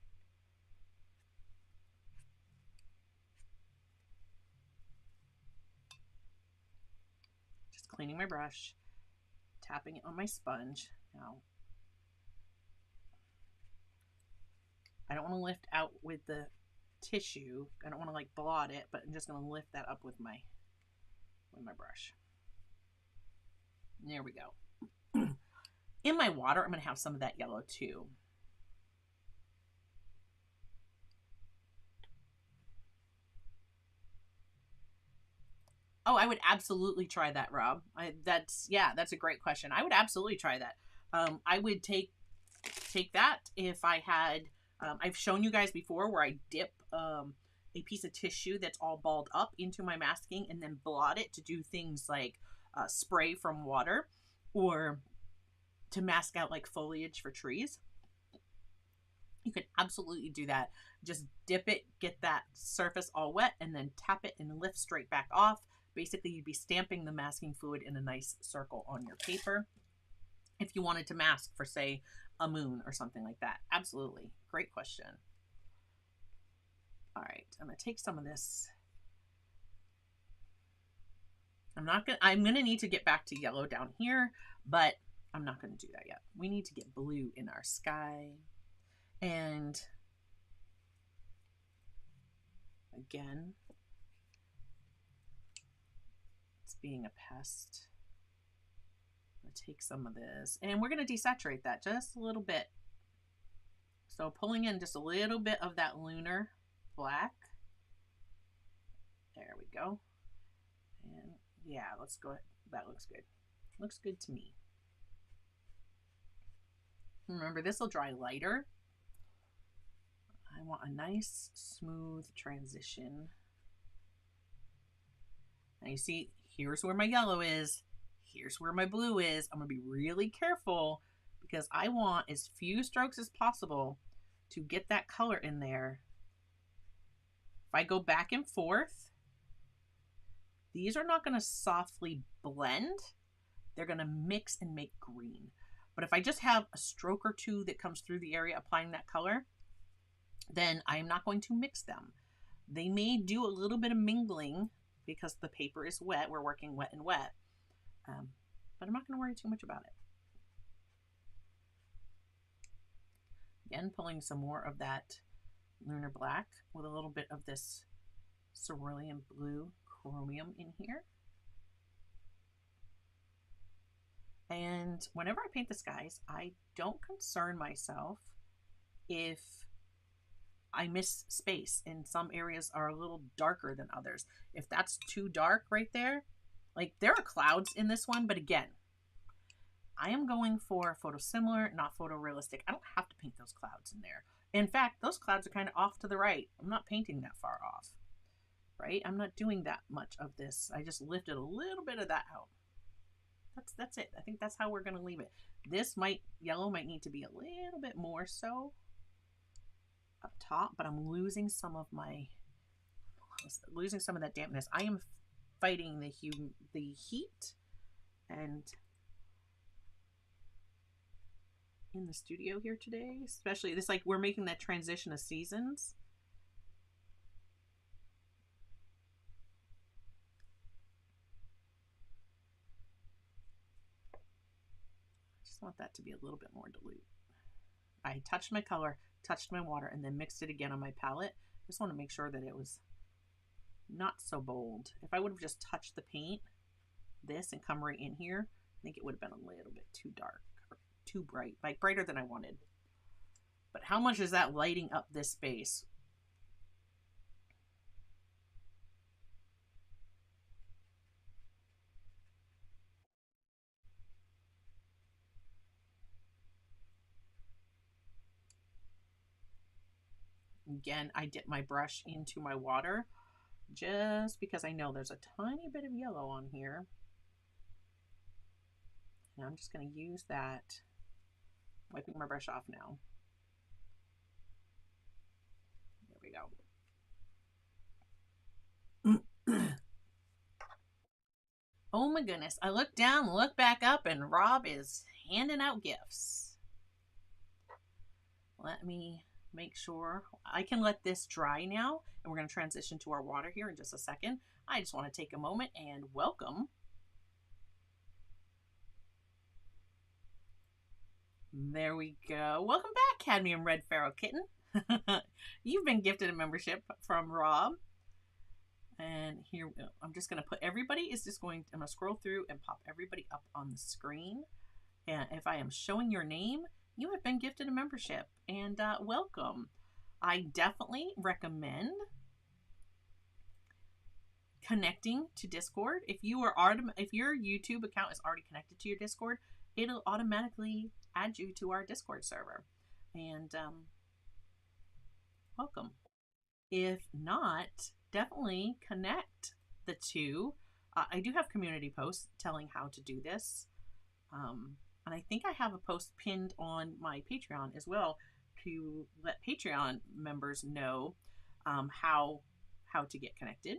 Just cleaning my brush, tapping it on my sponge. Now, I don't want to lift out with the tissue. I don't want to like blot it, but I'm just going to lift that up with my brush. There we go. In my water, I'm going to have some of that yellow too. Oh, I would absolutely try that, Rob. That's a great question. I would absolutely try that. I would take that if I had, I've shown you guys before where I dip a piece of tissue that's all balled up into my masking and then blot it to do things like spray from water or to mask out like foliage for trees. You could absolutely do that. Just dip it, get that surface all wet, and then tap it and lift straight back off. Basically, you'd be stamping the masking fluid in a nice circle on your paper if you wanted to mask for, say, a moon or something like that. Absolutely. Great question. All right, I'm going to take some of this. I'm going to need to get back to yellow down here, but I'm not going to do that yet. We need to get blue in our sky. And again, it's being a pest. I'm going to take some of this and we're going to desaturate that just a little bit. So pulling in just a little bit of that lunar black. There we go. And yeah, let's go. That looks good. Looks good to me. Remember, this will dry lighter. I want a nice, smooth transition. Now you see, here's where my yellow is. Here's where my blue is. I'm going to be really careful because I want as few strokes as possible to get that color in there. If I go back and forth, these are not going to softly blend. They're going to mix and make green. But if I just have a stroke or two that comes through the area applying that color, then I'm not going to mix them. They may do a little bit of mingling because the paper is wet. We're working wet and wet. But I'm not going to worry too much about it. Again, pulling some more of that lunar black with a little bit of this cerulean blue chromium in here. And whenever I paint the skies, I don't concern myself if I miss space and some areas are a little darker than others. If that's too dark right there, like there are clouds in this one, but again, I am going for photo-similar, not photorealistic. I don't have to paint those clouds in there. In fact, those clouds are kind of off to the right. I'm not painting that far off, right? I'm not doing that much of this. I just lifted a little bit of that out. That's it. I think that's how we're going to leave it. This yellow might need to be a little bit more so up top, but I'm losing some of that dampness. I am fighting the heat and in the studio here today, especially this, like we're making that transition of seasons. I just want that to be a little bit more dilute. I touched my color, touched my water, and then mixed it again on my palette. I just want to make sure that it was not so bold. If I would have just touched the paint, this, and come right in here, think it would have been a little bit too dark or too bright, like brighter than I wanted. But how much is that lighting up this space? Again, I dip my brush into my water just because I know there's a tiny bit of yellow on here. And I'm just going to use that, wiping my brush off now. There we go. Oh my goodness. I look down, look back up, and Rob is handing out gifts. Let me make sure I can let this dry now, and we're going to transition to our water here in just a second. I just want to take a moment and welcome. There we go. Welcome back, Cadmium Red Feral Kitten. You've been gifted a membership from Rob. And here, I'm just going to put everybody I'm going to scroll through and pop everybody up on the screen. And if I am showing your name, you have been gifted a membership, and welcome. I definitely recommend connecting to Discord. If your YouTube account is already connected to your Discord, it'll automatically add you to our Discord server. And welcome. If not, definitely connect the two. I do have community posts telling how to do this. And I think I have a post pinned on my Patreon as well to let Patreon members know how to get connected.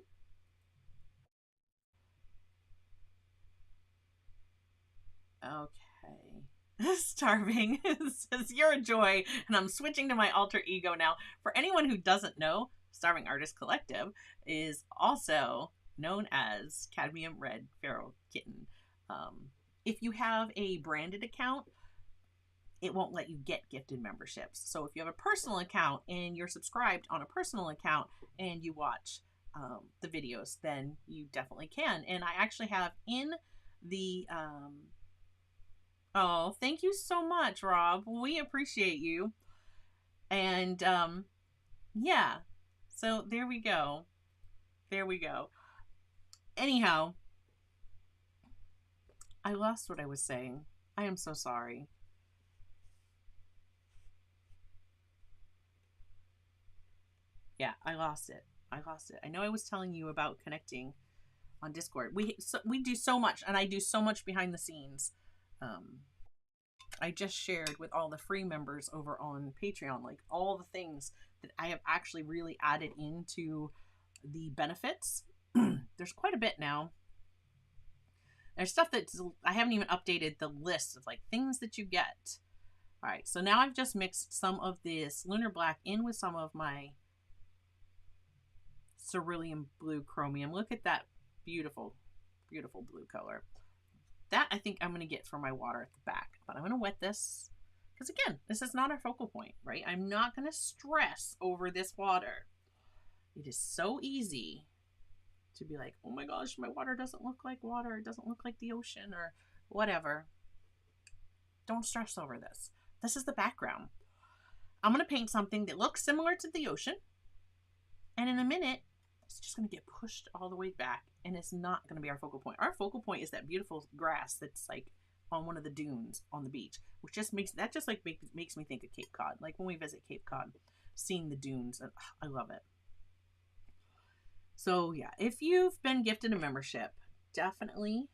Okay. Starving says, you're a joy, and I'm switching to my alter ego now. For anyone who doesn't know, Starving Artist Collective is also known as Cadmium Red Feral Kitten. If you have a branded account, it won't let you get gifted memberships. So if you have a personal account and you're subscribed on a personal account and you watch the videos, then you definitely can. And I actually have in the oh, thank you so much, Rob. We appreciate you. And yeah, so there we go. There we go. Anyhow, I lost what I was saying. I am so sorry. Yeah, I lost it. I know I was telling you about connecting on Discord. We do so much, and I do so much behind the scenes. I just shared with all the free members over on Patreon, like all the things that I have actually really added into the benefits. There's quite a bit now. There's stuff that I haven't even updated the list of like things that you get. All right, so now I've just mixed some of this Lunar Black in with some of my Cerulean Blue Chromium. Look at that beautiful, beautiful blue color. That I think I'm going to get for my water at the back. But I'm going to wet this because, again, this is not our focal point, right? I'm not going to stress over this water. It is so easy to be like, oh my gosh, my water doesn't look like water. It doesn't look like the ocean or whatever. Don't stress over this. This is the background. I'm going to paint something that looks similar to the ocean. And in a minute, it's just going to get pushed all the way back, and it's not going to be our focal point. Our focal point is that beautiful grass that's like on one of the dunes on the beach, which just makes me think of Cape Cod. Like when we visit Cape Cod, seeing the dunes, and I love it. So yeah, if you've been gifted a membership, definitely,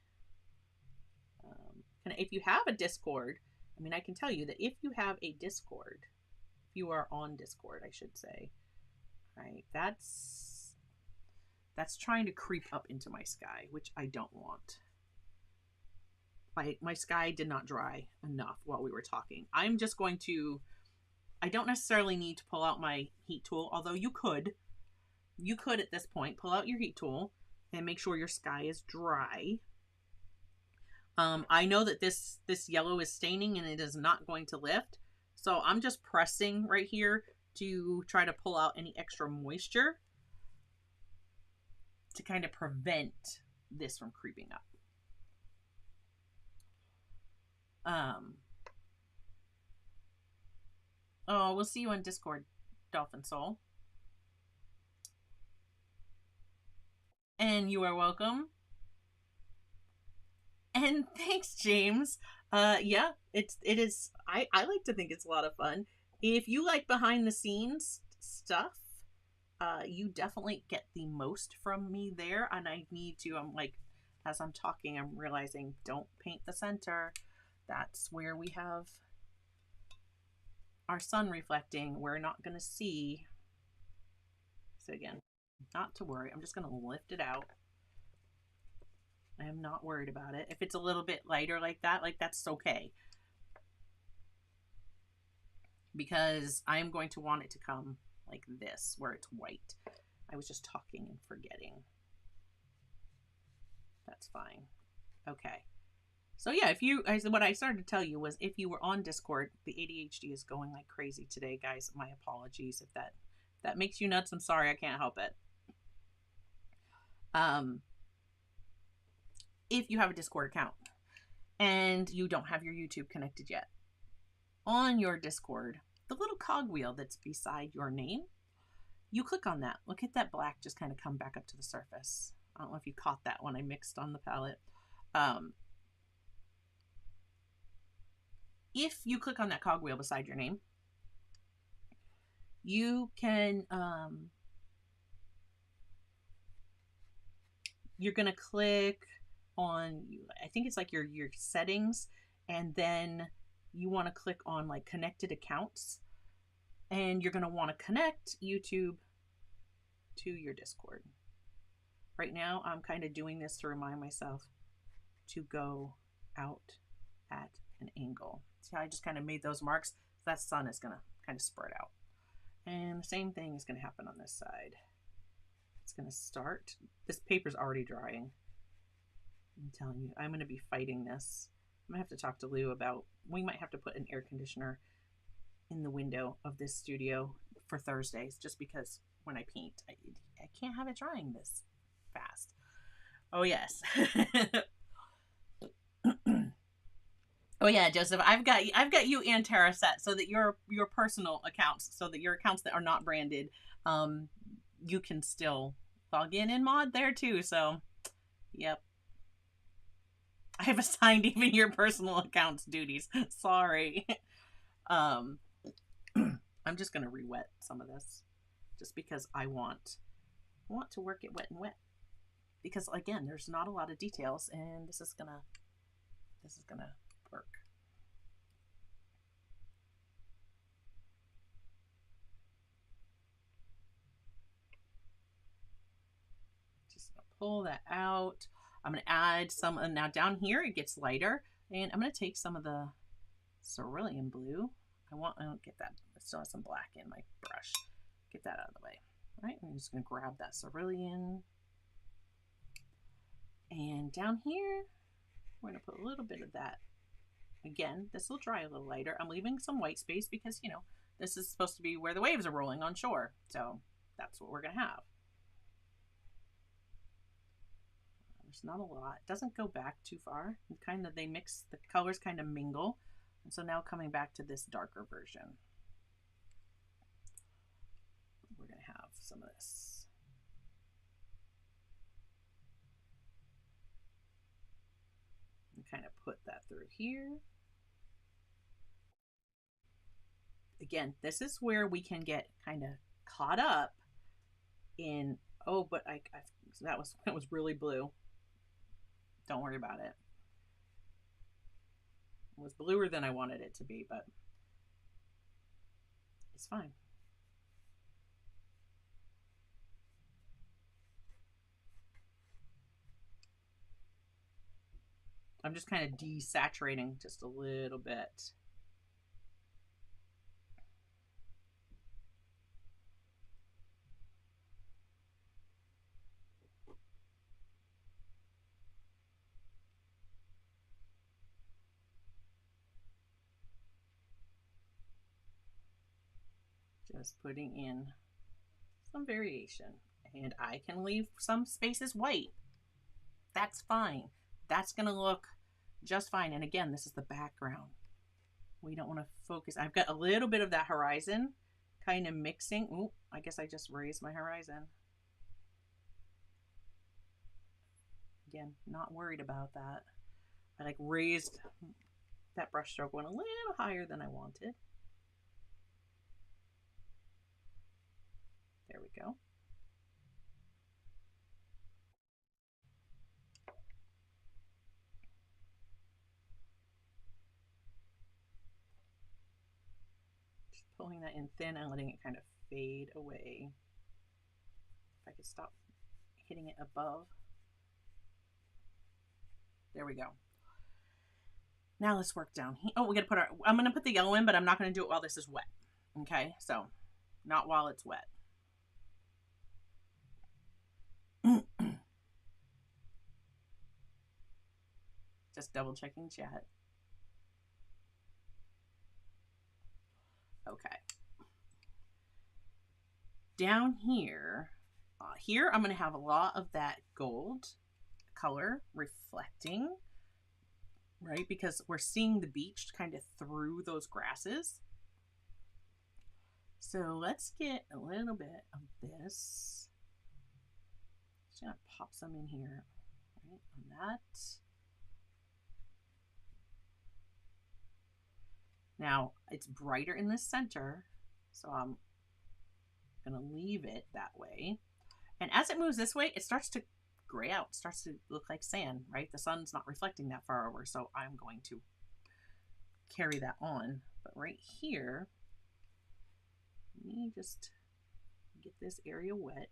if you have a Discord, I mean, I can tell you that if you have a Discord, if you are on Discord, I should say, right, that's trying to creep up into my sky, which I don't want. My sky did not dry enough while we were talking. I'm just going to, I don't necessarily need to pull out my heat tool, although you could at this point pull out your heat tool and make sure your sky is dry. I know that this yellow is staining and it is not going to lift. So I'm just pressing right here to try to pull out any extra moisture to kind of prevent this from creeping up. Um, oh, we'll see you on Discord, Dolphin Soul. And you are welcome. And thanks, James. Yeah, it is. I like to think it's a lot of fun. If you like behind the scenes stuff, you definitely get the most from me there. And I need to. I'm like, as I'm talking, I'm realizing don't paint the center. That's where we have our sun reflecting. We're not going to see. So again, not to worry. I'm just going to lift it out. I am not worried about it. If it's a little bit lighter like that's okay. Because I'm going to want it to come like this, where it's white. I was just talking and forgetting. That's fine. Okay. So yeah, what I started to tell you was if you were on Discord, the ADHD is going like crazy today, guys. My apologies if that makes you nuts. I'm sorry, I can't help it. If you have a Discord account and you don't have your YouTube connected yet, on your Discord, the little cogwheel that's beside your name, you click on that. Look at that black just kind of come back up to the surface. I don't know if you caught that when I mixed on the palette. If you click on that cogwheel beside your name, you can, you're going to click on, I think it's like your settings, and then you want to click on like connected accounts, and you're going to want to connect YouTube to your Discord. Right now, I'm kind of doing this to remind myself to go out at an angle. See how I just kind of made those marks? That sun is going to kind of spread out. And the same thing is going to happen on this side. It's going to start. This paper's already drying. I'm telling you, I'm going to be fighting this. I'm going to have to talk to Lou about, we might have to put an air conditioner in the window of this studio for Thursdays, just because when I paint, I can't have it drying this fast. Oh, yes. Oh yeah, Joseph, I've got you and Tara set so that your personal accounts, so that your accounts that are not branded, you can still log in and mod there too. So, yep. I've assigned even your personal accounts duties. Sorry. I'm just gonna re-wet some of this, just because I want to work it wet and wet. Because again, there's not a lot of details, and this is gonna work. Just gonna pull that out. I'm gonna add some, and now down here it gets lighter, and I'm gonna take some of the cerulean blue. I don't get that. I still have some black in my brush. Get that out of the way. All right, I'm just gonna grab that cerulean. And down here, we're gonna put a little bit of that. Again, this will dry a little lighter. I'm leaving some white space because, you know, this is supposed to be where the waves are rolling on shore. So that's what we're gonna have. There's not a lot. It doesn't go back too far. Kind of, they mix, the colors kind of mingle. And so now coming back to this darker version, we're gonna have some of this. And kind of put that through here. Again, this is where we can get kind of caught up in, oh, but that was really blue. Don't worry about it. It was bluer than I wanted it to be, but it's fine. I'm just kind of desaturating just a little bit. Just putting in some variation, and I can leave some spaces white. That's fine. That's gonna look just fine. And again, this is the background. We don't want to focus. I've got a little bit of that horizon kind of mixing. Ooh, I guess I just raised my horizon. Again, not worried about that. I like raised that brush stroke went a little higher than I wanted. There we go. Just pulling that in thin and letting it kind of fade away. If I could stop hitting it above. There we go. Now let's work down here. Oh, we gotta put our, I'm gonna put the yellow in, but I'm not gonna do it while this is wet. Okay, so not while it's wet. Just double checking chat. Okay. Down here, I'm gonna have a lot of that gold color reflecting, right? Because we're seeing the beach kind of through those grasses. So let's get a little bit of this. Just gonna pop some in here, right, on that. Now it's brighter in the center, so I'm gonna leave it that way. And as it moves this way, it starts to gray out, starts to look like sand, right? The sun's not reflecting that far over, so I'm going to carry that on. But right here, let me just get this area wet.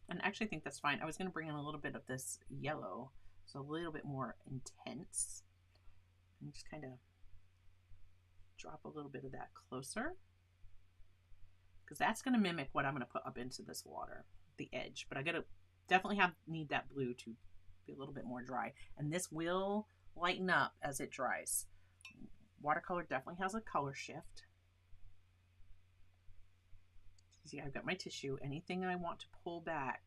And I actually think that's fine. I was going to bring in a little bit of this yellow, so a little bit more intense. And just kind of drop a little bit of that closer, because that's going to mimic what I'm going to put up into this water, the edge. But I gotta definitely need that blue to be a little bit more dry, and this will lighten up as it dries. Watercolor definitely has a color shift. See, I've got my tissue. Anything that I want to pull back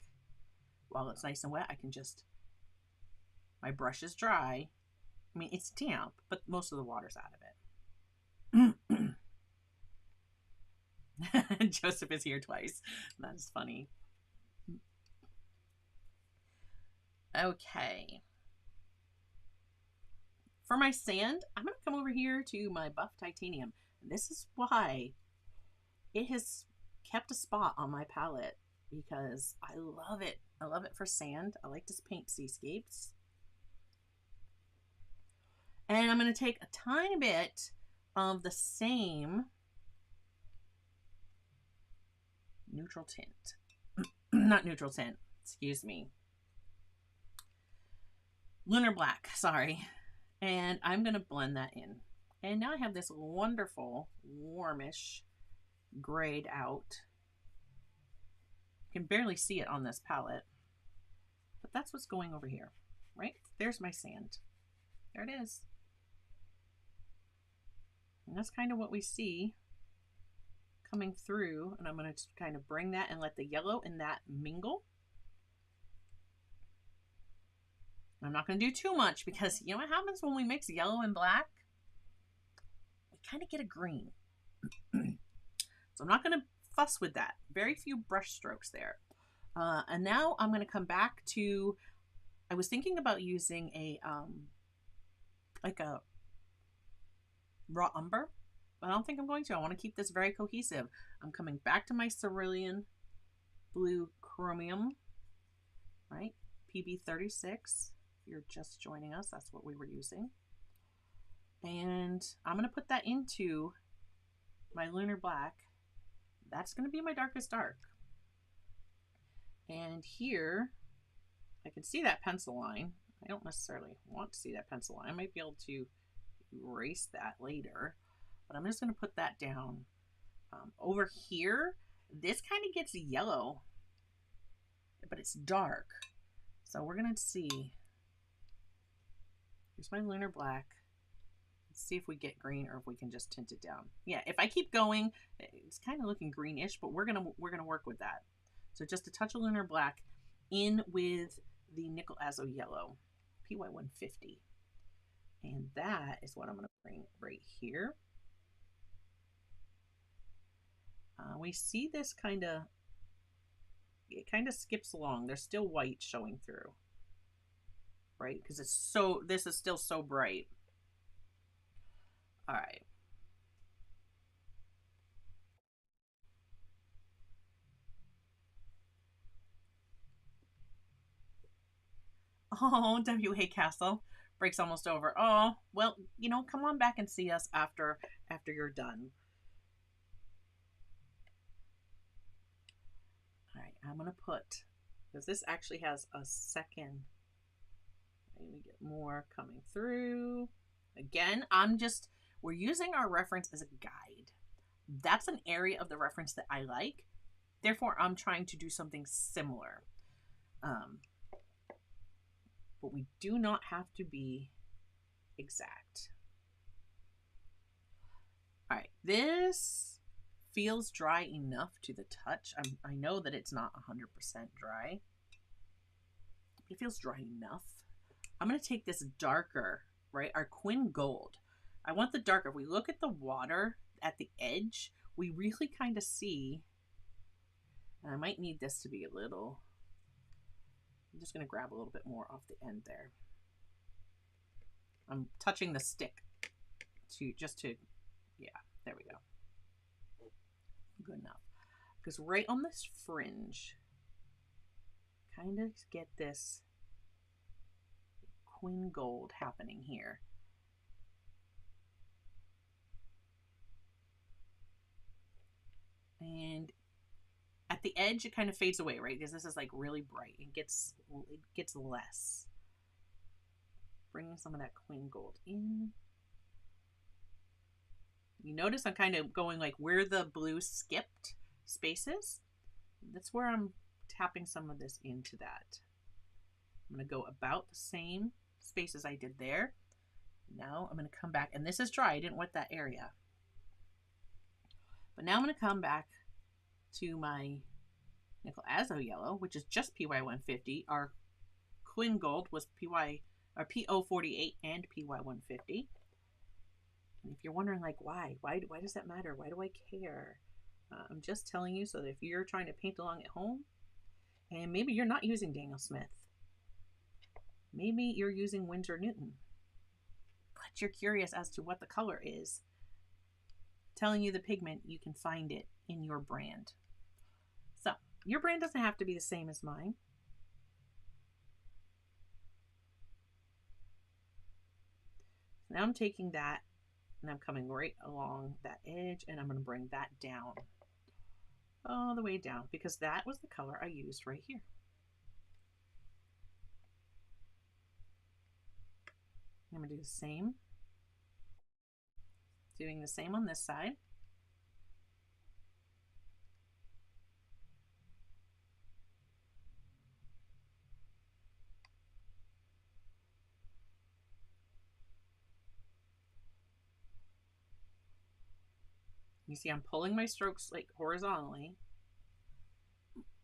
while it's nice and wet, I can just, my brush is dry. I mean, it's damp, but most of the water's out of it. Joseph is here twice. That's funny. Okay. For my sand, I'm going to come over here to my buff titanium. This is why it has kept a spot on my palette, because I love it. I love it for sand. I like to paint seascapes. And I'm going to take a tiny bit of the same neutral tint. Not neutral tint, excuse me. Lunar black, sorry. And I'm going to blend that in. And now I have this wonderful, warmish, grayed out. You can barely see it on this palette. But that's what's going over here, right? There's my sand. There it is. And that's kind of what we see coming through. And I'm going to just kind of bring that and let the yellow and that mingle. I'm not going to do too much, because you know what happens when we mix yellow and black? We kind of get a green. So I'm not going to fuss with that. Very few brush strokes there. And now I'm going to come back to, I was thinking about using a, like a raw umber, but I don't think I'm going to. I want to keep this very cohesive. I'm coming back to my cerulean blue chromium, right? PB36. If you're just joining us, that's what we were using. And I'm going to put that into my lunar black. That's going to be my darkest dark. And here, I can see that pencil line. I don't necessarily want to see that pencil line. I might be able to erase that later, but I'm just going to put that down. Over here, this kind of gets yellow, but it's dark. So we're going to see. Here's my lunar black. Let's see if we get green or if we can just tint it down. Yeah, if I keep going, it's kind of looking greenish, but we're gonna work with that. So just a touch of lunar black in with the nickel azo yellow. PY150. And that is what I'm going to bring right here. We see this it kind of skips along. There's still white showing through, right? Because this is still so bright. All right. Oh, WA Castle. Break's almost over. Oh, well, come on back and see us after you're done. All right, I'm going to put, because this actually has a second. Let me get more coming through. Again, we're using our reference as a guide. That's an area of the reference that I like. Therefore, I'm trying to do something similar. But we do not have to be exact. All right, this feels dry enough to the touch. I know that it's not 100% dry. It feels dry enough. I'm going to take this darker, right? Our Quin Gold. I want the darker. If we look at the water at the edge, we really kind of see, and I might need this to be a little, I'm just going to grab a little bit more off the end there. I'm touching the stick yeah, there we go. Good enough. Because right on this fringe, kind of get this Quin Gold happening here. And at the edge, it kind of fades away, right? Because this is like really bright. It gets less. Bringing some of that Quin Gold in. You notice I'm kind of going like where the blue skipped spaces. That's where I'm tapping some of this into that. I'm going to go about the same spaces I did there. Now I'm going to come back, and this is dry. I didn't wet that area. But now I'm going to come back to my Nickel Azo Yellow, which is just PY150. Our Quin Gold was PO48 and PY150. And if you're wondering, like, why does that matter? Why do I care? I'm just telling you so that if you're trying to paint along at home, and maybe you're not using Daniel Smith, maybe you're using Winsor Newton, but you're curious as to what the color is, telling you the pigment, you can find it in your brand. So your brand doesn't have to be the same as mine. Now I'm taking that and I'm coming right along that edge, and I'm going to bring that down all the way down, because that was the color I used right here. I'm going to do the same. Doing the same on this side. You see I'm pulling my strokes like horizontally.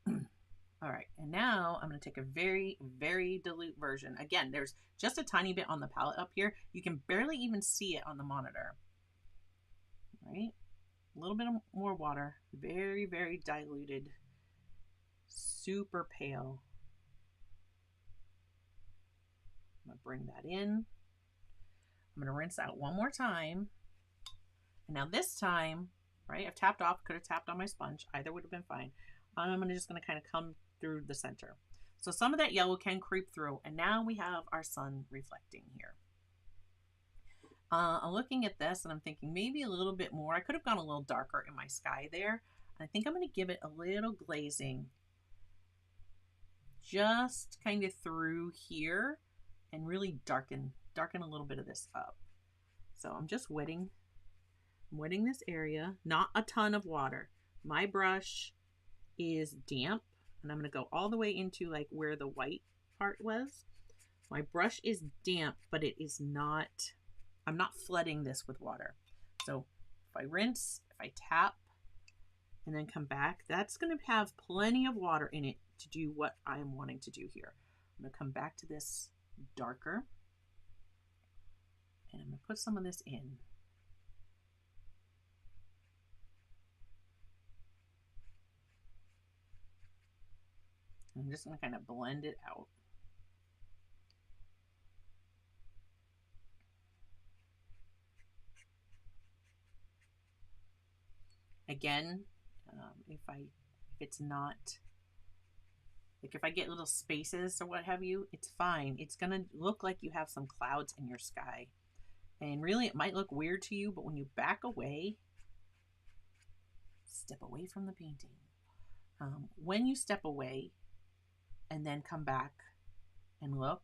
All right, and now I'm going to take a very, very dilute version. Again, there's just a tiny bit on the palette up here. You can barely even see it on the monitor. Right? A little bit more water. Very, very diluted. Super pale. I'm going to bring that in. I'm going to rinse out one more time. And now this time, right, I've tapped off. Could have tapped on my sponge. Either would have been fine. I'm just going to kind of come through the center. So some of that yellow can creep through, and now we have our sun reflecting here. I'm looking at this and I'm thinking maybe a little bit more. I could have gone a little darker in my sky there. I think I'm going to give it a little glazing just kind of through here and really darken a little bit of this up. So I'm just wetting this area, not a ton of water. My brush is damp, and I'm going to go all the way into like where the white part was. My brush is damp, but it is not, I'm not flooding this with water. So if I rinse, if I tap, and then come back, that's going to have plenty of water in it to do what I'm wanting to do here. I'm going to come back to this darker. And I'm going to put some of this in. I'm just going to kind of blend it out. Again, if it's not, like if I get little spaces or what have you, it's fine. It's going to look like you have some clouds in your sky. And really, it might look weird to you, but when you back away, step away from the painting. When you step away and then come back and look,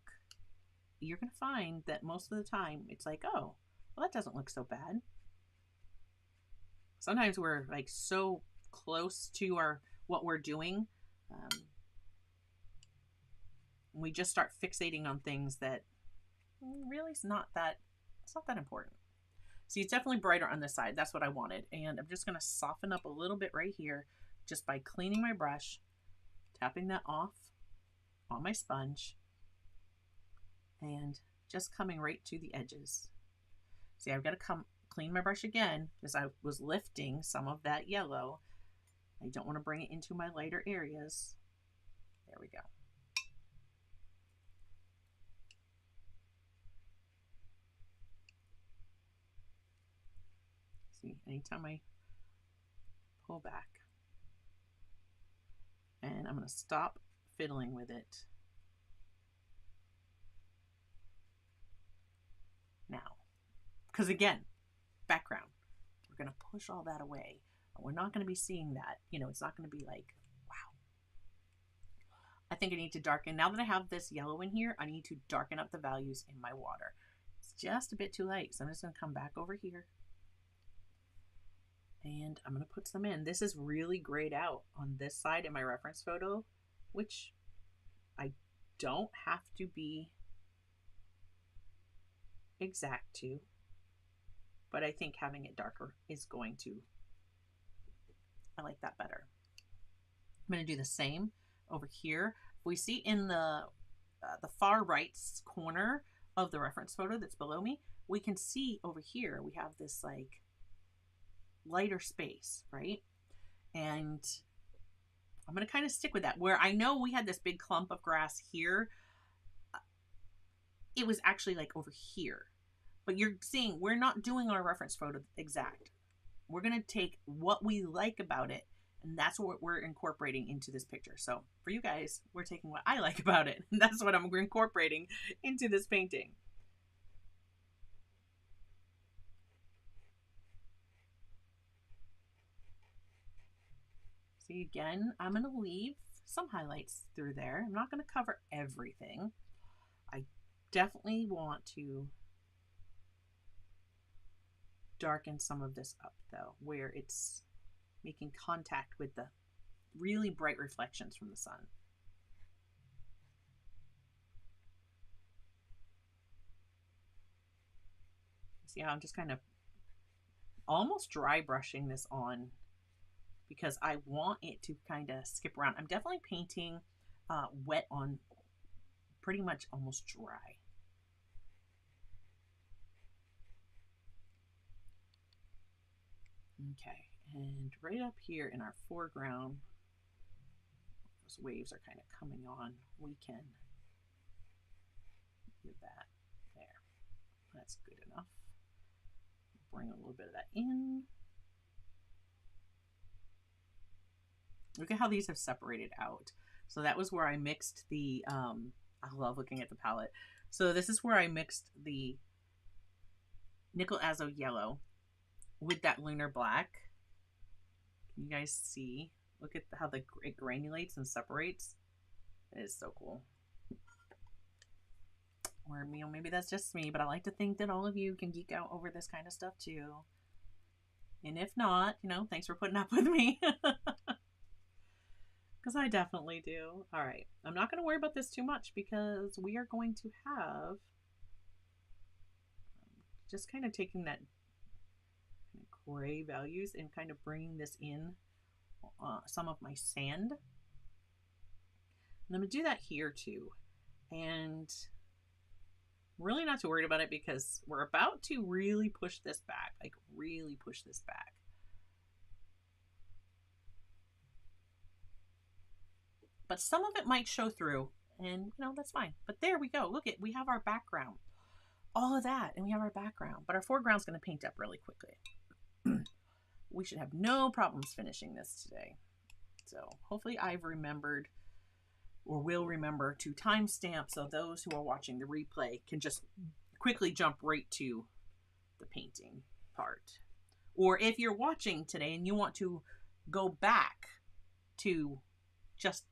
you're going to find that most of the time it's like, oh, well, that doesn't look so bad. Sometimes we're like so close to what we're doing. We just start fixating on things that really it's not that important. See, it's definitely brighter on this side. That's what I wanted. And I'm just going to soften up a little bit right here just by cleaning my brush, tapping that off on my sponge, and just coming right to the edges. See, I've got to clean my brush again because I was lifting some of that yellow. I don't want to bring it into my lighter areas. There we go. See, anytime I pull back, and I'm going to stop fiddling with it now. Because again, background, we're going to push all that away. We're not going to be seeing that. You know, it's not going to be like, wow. I think I need to darken. Now that I have this yellow in here, I need to darken up the values in my water. It's just a bit too light. So I'm just going to come back over here. And I'm going to put some in. This is really grayed out on this side in my reference photo, which I don't have to be exact to, but I think having it darker is going to, I like that better. I'm going to do the same over here. We see in the far right corner of the reference photo that's below me, we can see over here, we have this like lighter space, right? And I'm going to kind of stick with that. Where I know we had this big clump of grass here, it was actually like over here. But you're seeing we're not doing our reference photo exact. We're going to take what we like about it, and that's what we're incorporating into this picture. So for you guys, we're taking what I like about it, and that's what I'm incorporating into this painting. See, again, I'm going to leave some highlights through there. I'm not going to cover everything. I definitely want to darken some of this up, though, where it's making contact with the really bright reflections from the sun. See how I'm just kind of almost dry brushing this on because I want it to kind of skip around. I'm definitely painting wet on pretty much almost dry. Okay, and right up here in our foreground, those waves are kind of coming on. We can give that there. That's good enough. Bring a little bit of that in. Look at how these have separated out. So that was where I mixed the, I love looking at the palette. So this is where I mixed the Nickel Azo Yellow with that Lunar Black. Can you guys see? Look at how it granulates and separates. It is so cool. Or, you know, maybe that's just me, but I like to think that all of you can geek out over this kind of stuff too. And if not, you know, thanks for putting up with me. Because I definitely do. All right. I'm not going to worry about this too much because we are going to have just kind of taking that gray values and kind of bringing this in some of my sand. And I'm going to do that here too. And really not too worried about it because we're about to really push this back, like really push this back. But some of it might show through, and you know, that's fine. But there we go. Look at, we have our background. All of that, and we have our background. But our foreground's going to paint up really quickly. We should have no problems finishing this today. So hopefully I've remembered, or will remember, to timestamp so those who are watching the replay can just quickly jump right to the painting part. Or if you're watching today and you want to go back to just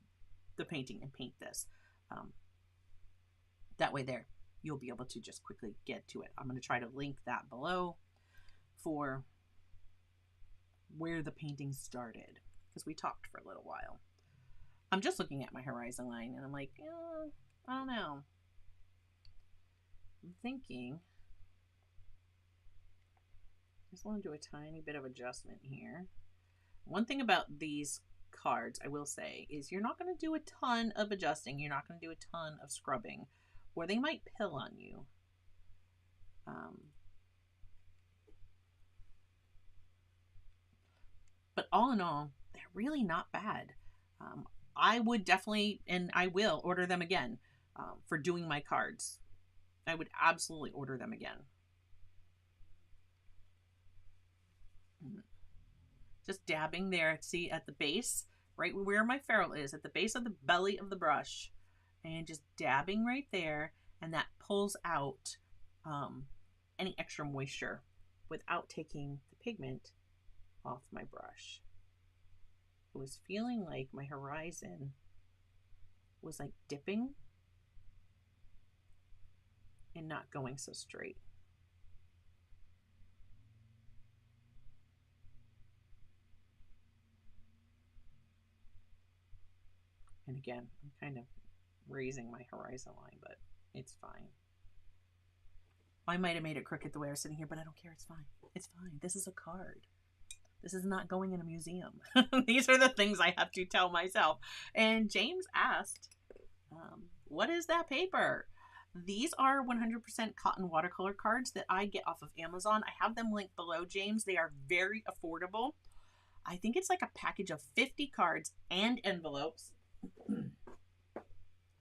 the painting and paint this, that way there you'll be able to just quickly get to it. I'm going to try to link that below for where the painting started, because we talked for a little while. I'm just looking at my horizon line and I'm like, I don't know. I'm thinking I just want to do a tiny bit of adjustment here. One thing about these cards, I will say, is you're not going to do a ton of adjusting. You're not going to do a ton of scrubbing, or they might pill on you. But all in all, they're really not bad. I would definitely, and I will, order them again for doing my cards. I would absolutely order them again. Just dabbing there, see, at the base, right where my ferrule is, at the base of the belly of the brush, and just dabbing right there, and that pulls out any extra moisture without taking the pigment off my brush. It was feeling like my horizon was like dipping and not going so straight. And again, I'm kind of raising my horizon line, but it's fine. I might have made it crooked the way I was sitting here, but I don't care. It's fine. It's fine. This is a card. This is not going in a museum. These are the things I have to tell myself. And James asked, what is that paper? These are 100% cotton watercolor cards that I get off of Amazon. I have them linked below, James. They are very affordable. I think it's like a package of 50 cards and envelopes.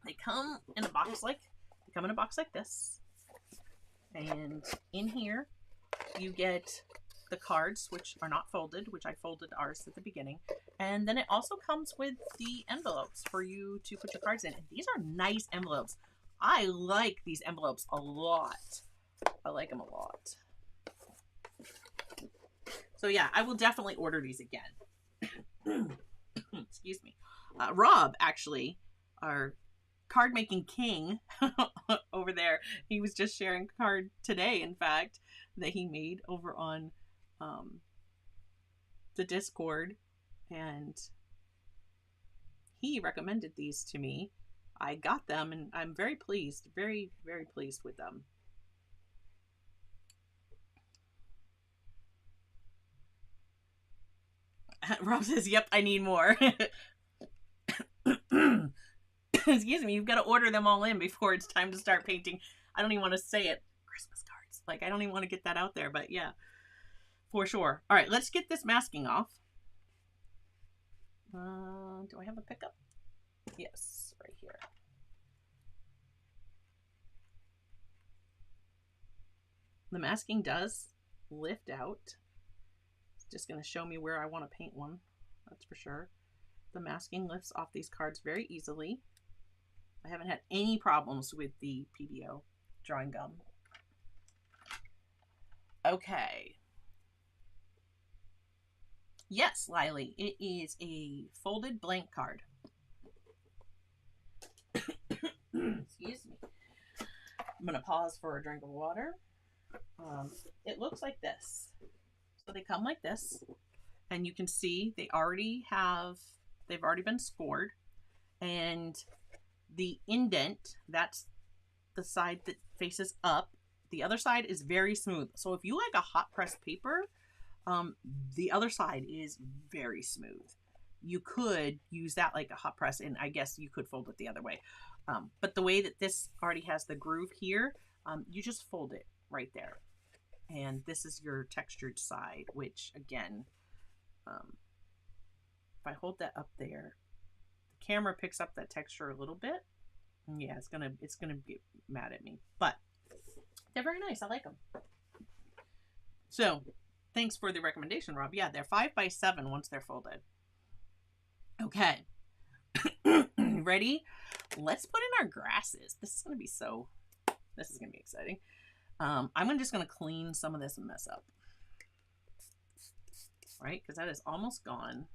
They come in a box like this. And in here, you get the cards, which are not folded, which I folded ours at the beginning. And then it also comes with the envelopes for you to put your cards in. And these are nice envelopes. I like these envelopes a lot. I like them a lot. So yeah, I will definitely order these again. Excuse me. Rob, actually, our card making king over there, he was just sharing a card today, in fact, that he made over on the Discord, and he recommended these to me. I got them and I'm very pleased, very, very pleased with them. Rob says, yep, I need more. Excuse me, you've got to order them all in before it's time to start painting. I don't even want to say it. Christmas cards. Like, I don't even want to get that out there, but yeah, for sure. All right, let's get this masking off. Do I have a pickup? Yes, right here. The masking does lift out. It's just going to show me where I want to paint one. That's for sure. The masking lifts off these cards very easily. I haven't had any problems with the PBO drawing gum. Okay. Yes, Lily, it is a folded blank card. Excuse me. I'm going to pause for a drink of water. It looks like this. So they come like this, and you can see they've already been scored, and the indent, that's the side that faces up. The other side is very smooth. So if you like a hot press paper, the other side is very smooth. You could use that like a hot press, and I guess you could fold it the other way. But the way that this already has the groove here, you just fold it right there. And this is your textured side, which again, if I hold that up there, the camera picks up that texture a little bit. Yeah, it's gonna get mad at me, but they're very nice. I like them. So thanks for the recommendation, Rob. Yeah, they're 5x7 once they're folded. Okay. Ready? Let's put in our grasses. This is going to be exciting. I'm just going to clean some of this mess up. Right? Because that is almost gone.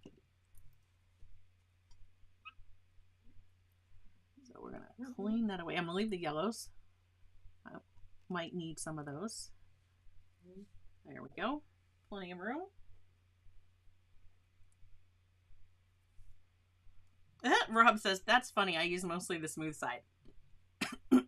So we're going to clean that away. I'm going to leave the yellows. I might need some of those. There we go. Plenty of room. Rob says, that's funny. I use mostly the smooth side.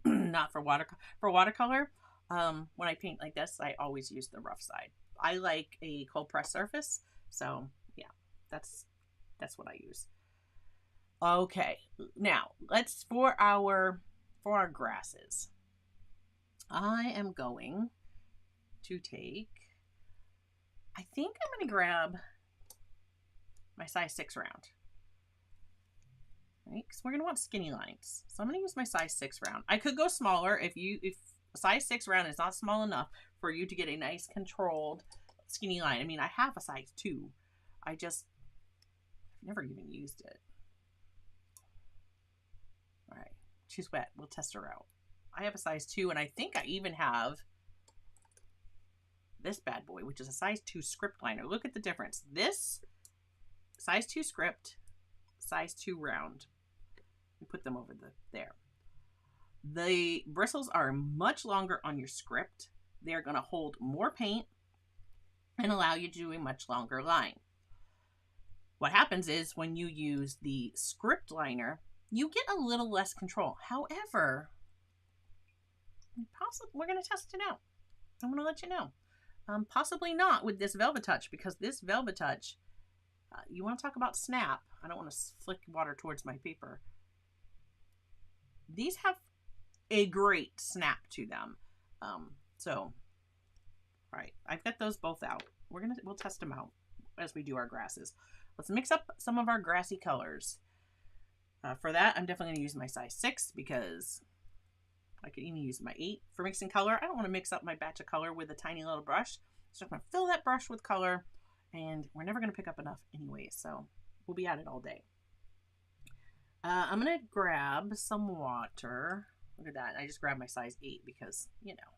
Not for watercolor. When I paint like this, I always use the rough side. I like a cold press surface. So yeah, that's what I use. Okay. Now let's, for our grasses, I am going to take, I think I'm going to grab my size 6 round. Right? Because we're going to want skinny lines. So I'm going to use my size 6 round. I could go smaller if a size 6 round is not small enough for you to get a nice controlled skinny line. I mean, I have a size 2. I've never even used it. All right. She's wet. We'll test her out. I have a size 2, and I think I even have this bad boy, which is a size 2 script liner. Look at the difference. This size 2 script, size 2 round. We put them over there. The bristles are much longer on your script. They're going to hold more paint and allow you to do a much longer line. What happens is when you use the script liner, you get a little less control. However, we're going to test it out. I'm going to let you know. Possibly not with this Velvet Touch, because this Velvet Touch, you want to talk about snap. I don't want to flick water towards my paper. These have a great snap to them. So, all right, I've got those both out. We'll test them out as we do our grasses. Let's mix up some of our grassy colors. For that, I'm definitely going to use my size 6 because I could even use my 8 for mixing color. I don't want to mix up my batch of color with a tiny little brush. So I'm going to fill that brush with color, and we're never going to pick up enough anyway, so we'll be at it all day. I'm going to grab some water. Look at that. I just grabbed my size 8 because, you know,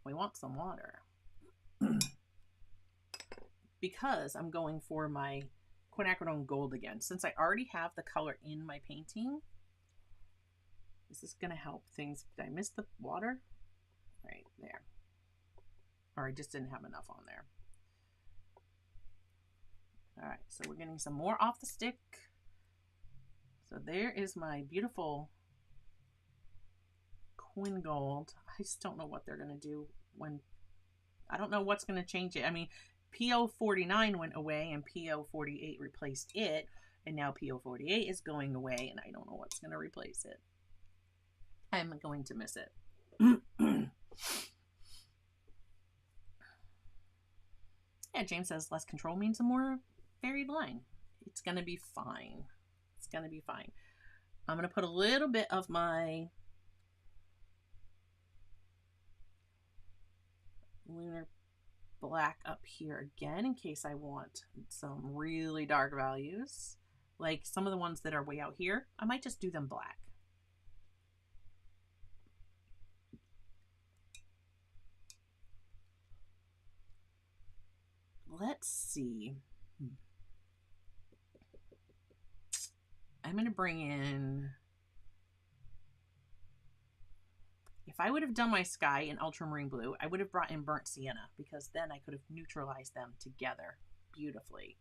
we want some water. Because I'm going for my quinacridone gold again. Since I already have the color in my painting, this is going to help things. Did I miss the water? Right there. Or I just didn't have enough on there. All right, so we're getting some more off the stick. So there is my beautiful Quin Gold. I just don't know what they're going to do when, I don't know what's going to change it. I mean, PO49 went away and PO48 replaced it, and now PO48 is going away, and I don't know what's going to replace it. I'm going to miss it. Yeah, James says less control means a more varied line. It's going to be fine. It's going to be fine. I'm going to put a little bit of my Lunar Black up here again in case I want some really dark values. Like some of the ones that are way out here, I might just do them black. Let's see. I'm going to bring in, if I would have done my sky in ultramarine blue, I would have brought in burnt sienna because then I could have neutralized them together beautifully.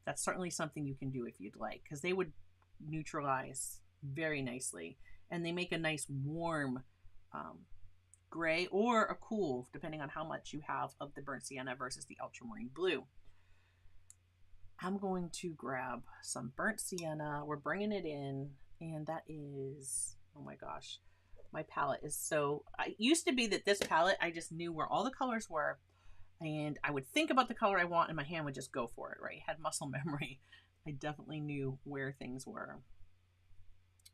That's certainly something you can do if you'd like, because they would neutralize very nicely and they make a nice warm gray or a cool, depending on how much you have of the burnt sienna versus the ultramarine blue. I'm going to grab some burnt sienna. We're bringing it in, and that is, oh my gosh, My palette is so, it used to be that this palette, I just knew where all the colors were, and I would think about the color I want and my hand would just go for it, right? I had muscle memory. I definitely knew where things were.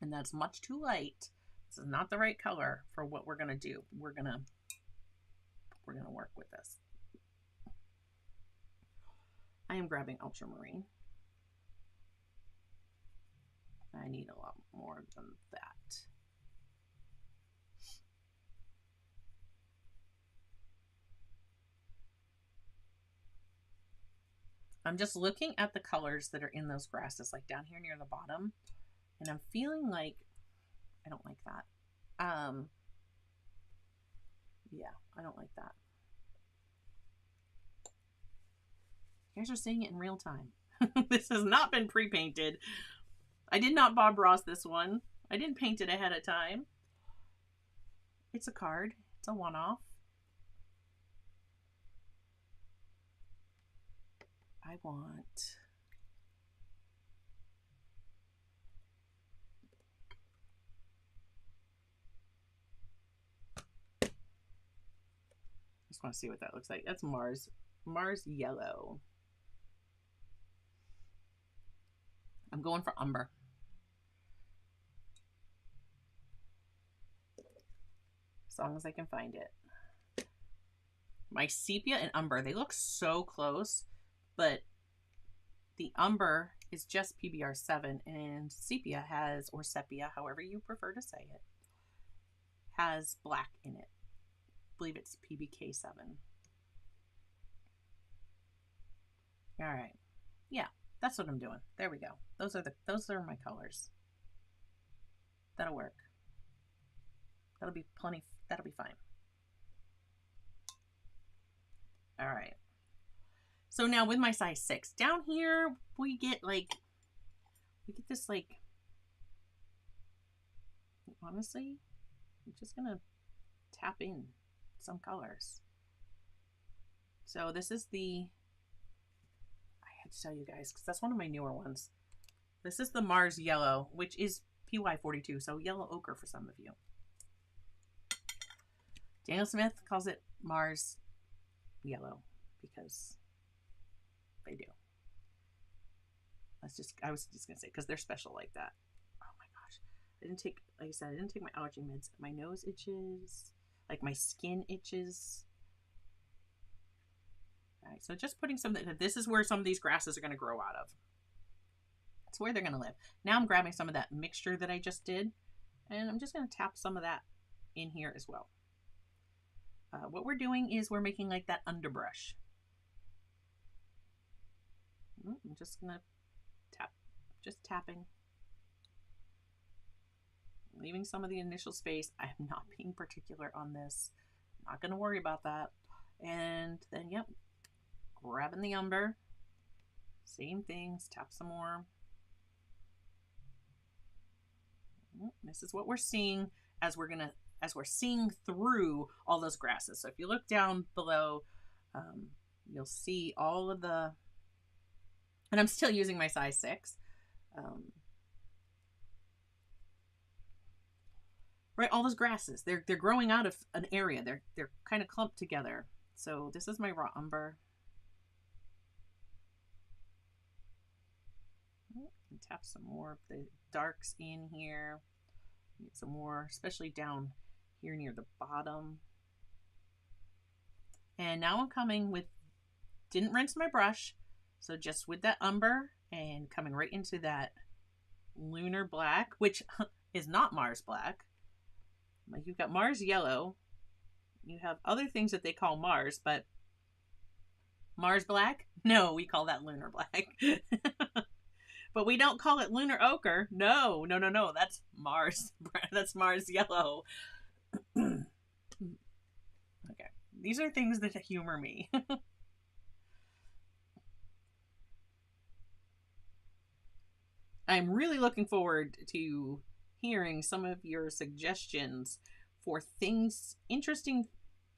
And that's much too light. This is not the right color for what we're gonna do. We're gonna work with this. I am grabbing ultramarine. I need a lot more than that. I'm just looking at the colors that are in those grasses, like down here near the bottom, and I'm feeling like I don't like that. Yeah, I don't like that. You guys are seeing it in real time. This has not been pre-painted. I did not Bob Ross this one. I didn't paint it ahead of time. It's a card. It's a one-off. I want... just want to see what that looks like. That's Mars. Mars yellow. I'm going for umber. As long as I can find it. My sepia and umber, they look so close, but the umber is just PBR 7 and sepia has, or sepia, however you prefer to say it, has black in it. I believe it's PBK 7. All right. Yeah, that's what I'm doing. There we go. Those are my colors. That'll work. That'll be plenty. That'll be fine. All right. So now with my size 6, down here we get this like, honestly, I'm just gonna tap in some colors. So this is the, I had to tell you guys because that's one of my newer ones. This is the Mars yellow, which is PY42, so yellow ochre for some of you. Daniel Smith calls it Mars yellow because they do. I was just gonna say because they're special like that. Oh my gosh, like I said, I didn't take my allergy meds. My nose itches, like my skin itches. All right, so just putting this is where some of these grasses are gonna grow out of. It's where they're gonna live. Now I'm grabbing some of that mixture that I just did, and I'm just gonna tap some of that in here as well. What we're doing is we're making like that underbrush. I'm just gonna tap, just tapping, leaving some of the initial space. I am not being particular on this. I'm not gonna worry about that. And then, yep, grabbing the umber, same things, tap some more. This is what we're seeing as we're seeing through all those grasses. So if you look down below, you'll see all of the, and I'm still using my size 6. Right, all those grasses, they're growing out of an area. They're kind of clumped together. So this is my raw umber. And tap some more of the darks in here. Get some more, especially down here near the bottom. And now I'm coming with, didn't rinse my brush, so just with that umber and coming right into that lunar black, which is not Mars black. Like, you've got Mars yellow, you have other things that they call Mars, but Mars black? No, we call that lunar black. But we don't call it lunar ochre. No. That's Mars. That's Mars yellow. Okay. These are things that humor me. I'm really looking forward to hearing some of your suggestions for things, interesting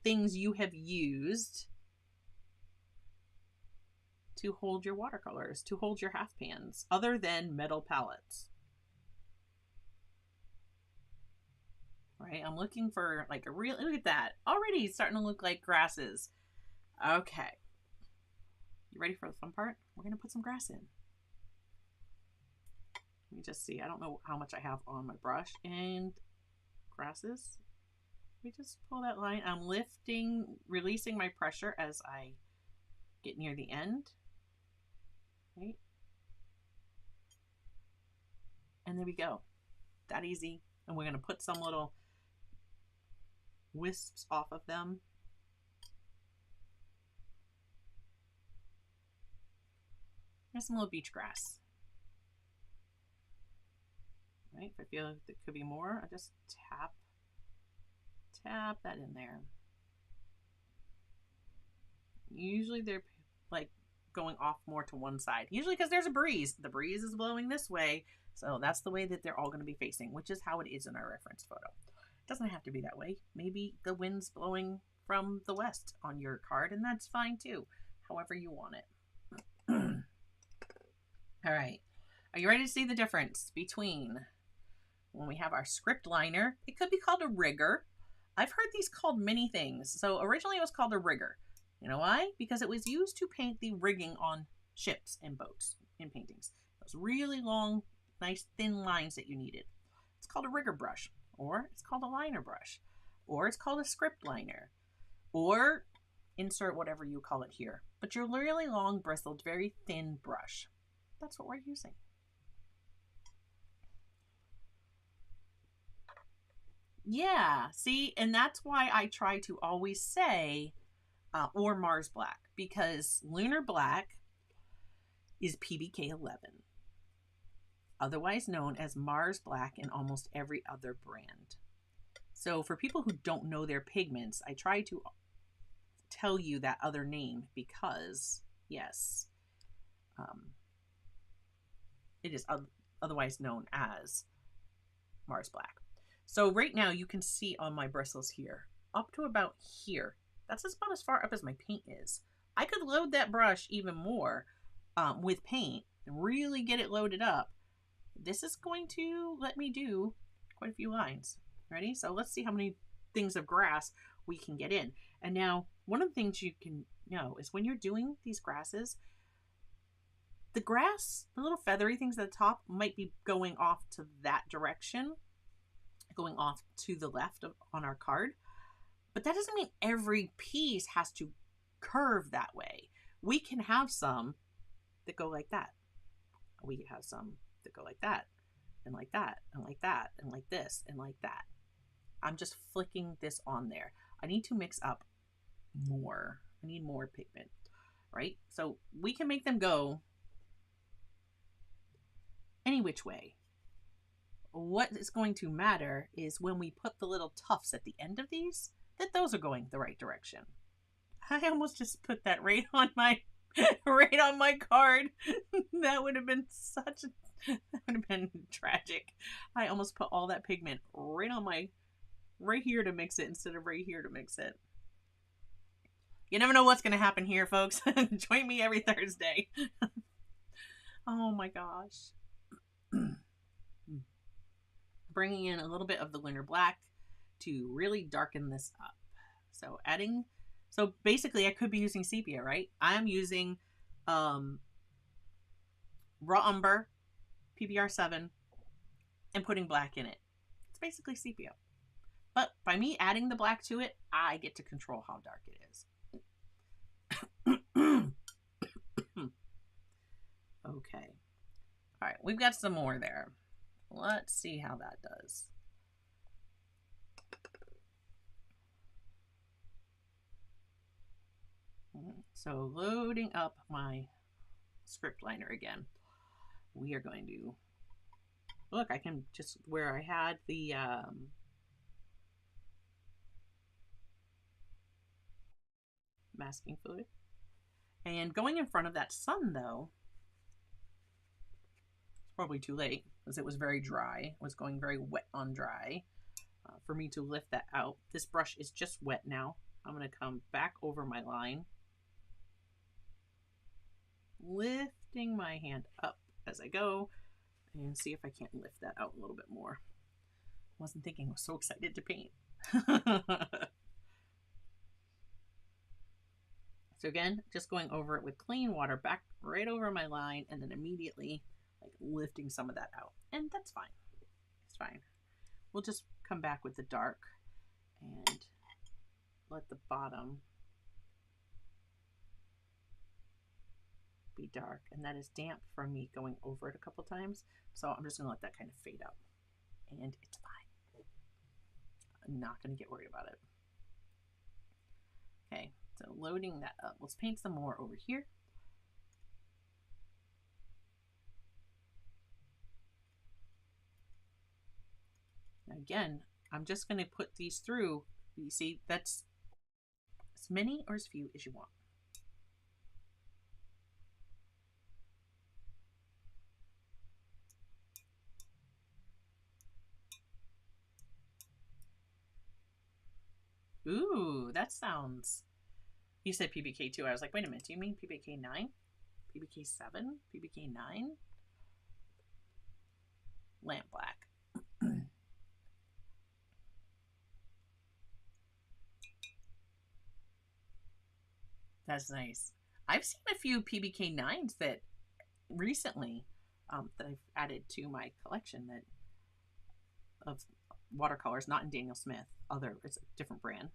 things you have used to hold your watercolors, to hold your half pans, other than metal palettes. right? I'm looking for like a real, look at that. Already it's starting to look like grasses. Okay. You ready for the fun part? We're going to put some grass in. Let me just see. I don't know how much I have on my brush. And grasses. We just pull that line. I'm lifting, releasing my pressure as I get near the end. Right? And there we go. That easy. And we're going to put some little wisps off of them. There's some little beach grass. Right? If I feel like there could be more, I just tap that in there. Usually they're like going off more to one side. Usually because there's a breeze. The breeze is blowing this way. So that's the way that they're all going to be facing, which is how it is in our reference photo. It doesn't have to be that way. Maybe the wind's blowing from the west on your card, and that's fine too. However you want it. All right. Are you ready to see the difference between when we have our script liner? It could be called a rigger. I've heard these called many things. So originally it was called a rigger. You know why? Because it was used to paint the rigging on ships and boats in paintings. Those really long, nice thin lines that you needed. It's called a rigger brush, or it's called a liner brush, or it's called a script liner, or insert whatever you call it here. But your really long, bristled, very thin brush. That's what we're using. Yeah, see, and that's why I try to always say or Mars Black, because Lunar Black is PBK 11, otherwise known as Mars Black in almost every other brand. So for people who don't know their pigments, I try to tell you that other name because, yes, it is otherwise known as Mars Black. So right now you can see on my bristles here, up to about here. That's about as far up as my paint is. I could load that brush even more with paint and really get it loaded up. This is going to let me do quite a few lines. Ready? So let's see how many things of grass we can get in. And now, one of the things you can know is when you're doing these grasses, the grass, the little feathery things at the top might be going off to that direction, going off to the left on our card. But that doesn't mean every piece has to curve that way. We can have some that go like that. We have some that go like that, and like that, and like that, and like this, and like that. I'm just flicking this on there. I need to mix up more. I need more pigment, right? So we can make them go any which way. What is going to matter is when we put the little tufts at the end of these, that those are going the right direction. I almost just put that right on my card. That would have been that would have been tragic. I almost put all that pigment right here to mix it instead of right here to mix it. You never know what's going to happen here, folks. Join me every Thursday. Oh my gosh. Bringing in a little bit of the Lunar Black to really darken this up. So basically I could be using sepia, right? I'm using raw umber, PBR7, and putting black in it. It's basically sepia. But by me adding the black to it, I get to control how dark it is. Okay. All right, we've got some more there. Let's see how that does. So loading up my script liner again. We are going to look, I can just where I had the masking fluid. And going in front of that sun though, it's probably too late because it was very dry. It was going very wet on dry for me to lift that out. This brush is just wet now. I'm going to come back over my line, lifting my hand up as I go and see if I can't lift that out a little bit more. Wasn't thinking, I was so excited to paint. So again, just going over it with clean water back right over my line, and then immediately like lifting some of that out. And that's fine. It's fine. We'll just come back with the dark and let the bottom be dark. And that is damp from me going over it a couple times. So I'm just gonna let that kind of fade out. And it's fine. I'm not gonna get worried about it. Okay, so loading that up. Let's paint some more over here. Now again, I'm just going to put these through. You see, that's as many or as few as you want. Ooh, that sounds... You said PBK 2. I was like, wait a minute, do you mean PBK 9? PBK 7? PBK 9? Lamp black. That's nice. I've seen a few PBK 9s that recently that I've added to my collection that of watercolors, not in Daniel Smith. It's a different brand.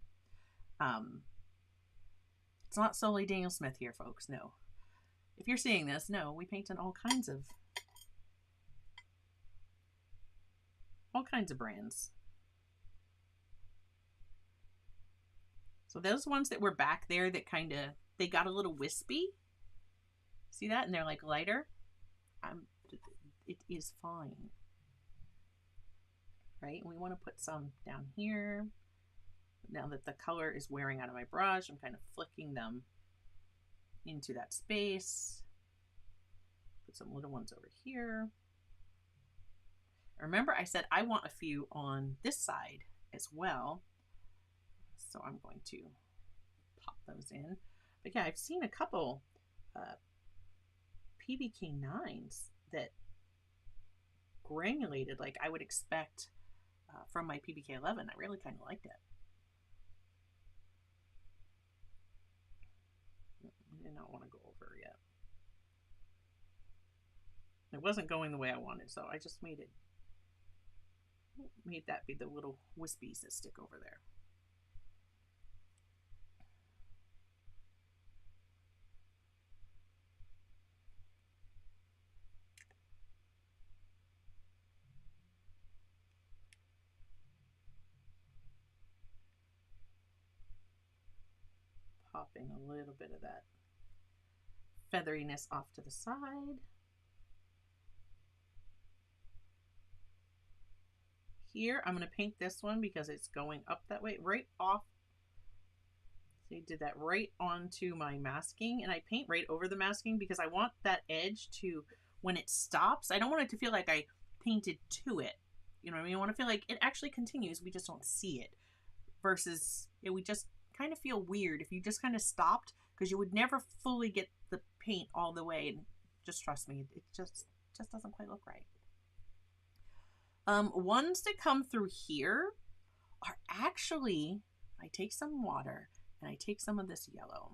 It's not solely Daniel Smith here, folks. No. If you're seeing this, no, we paint in all kinds of brands. So those ones that were back there that kind of, they got a little wispy. See that? And they're like lighter. It is fine. Right? And we want to put some down here. Now that the color is wearing out of my brush, I'm kind of flicking them into that space. Put some little ones over here. Remember, I said I want a few on this side as well. So I'm going to pop those in. But yeah, I've seen a couple PBK 9s that granulated like I would expect from my PBK 11. I really kind of liked it. I did not want to go over yet. It wasn't going the way I wanted, so I just made that be the little wispies that stick over there. Popping a little bit of that featheriness off to the side. Here, I'm going to paint this one because it's going up that way, right off. So you did that right onto my masking, and I paint right over the masking because I want that edge to, when it stops, I don't want it to feel like I painted to it. You know what I mean? I want to feel like it actually continues. We just don't see it. Versus, we just kind of feel weird if you just kind of stopped, because you would never fully get the paint all the way. And just trust me, it just doesn't quite look right. Ones that come through here are actually, I take some water and I take some of this yellow.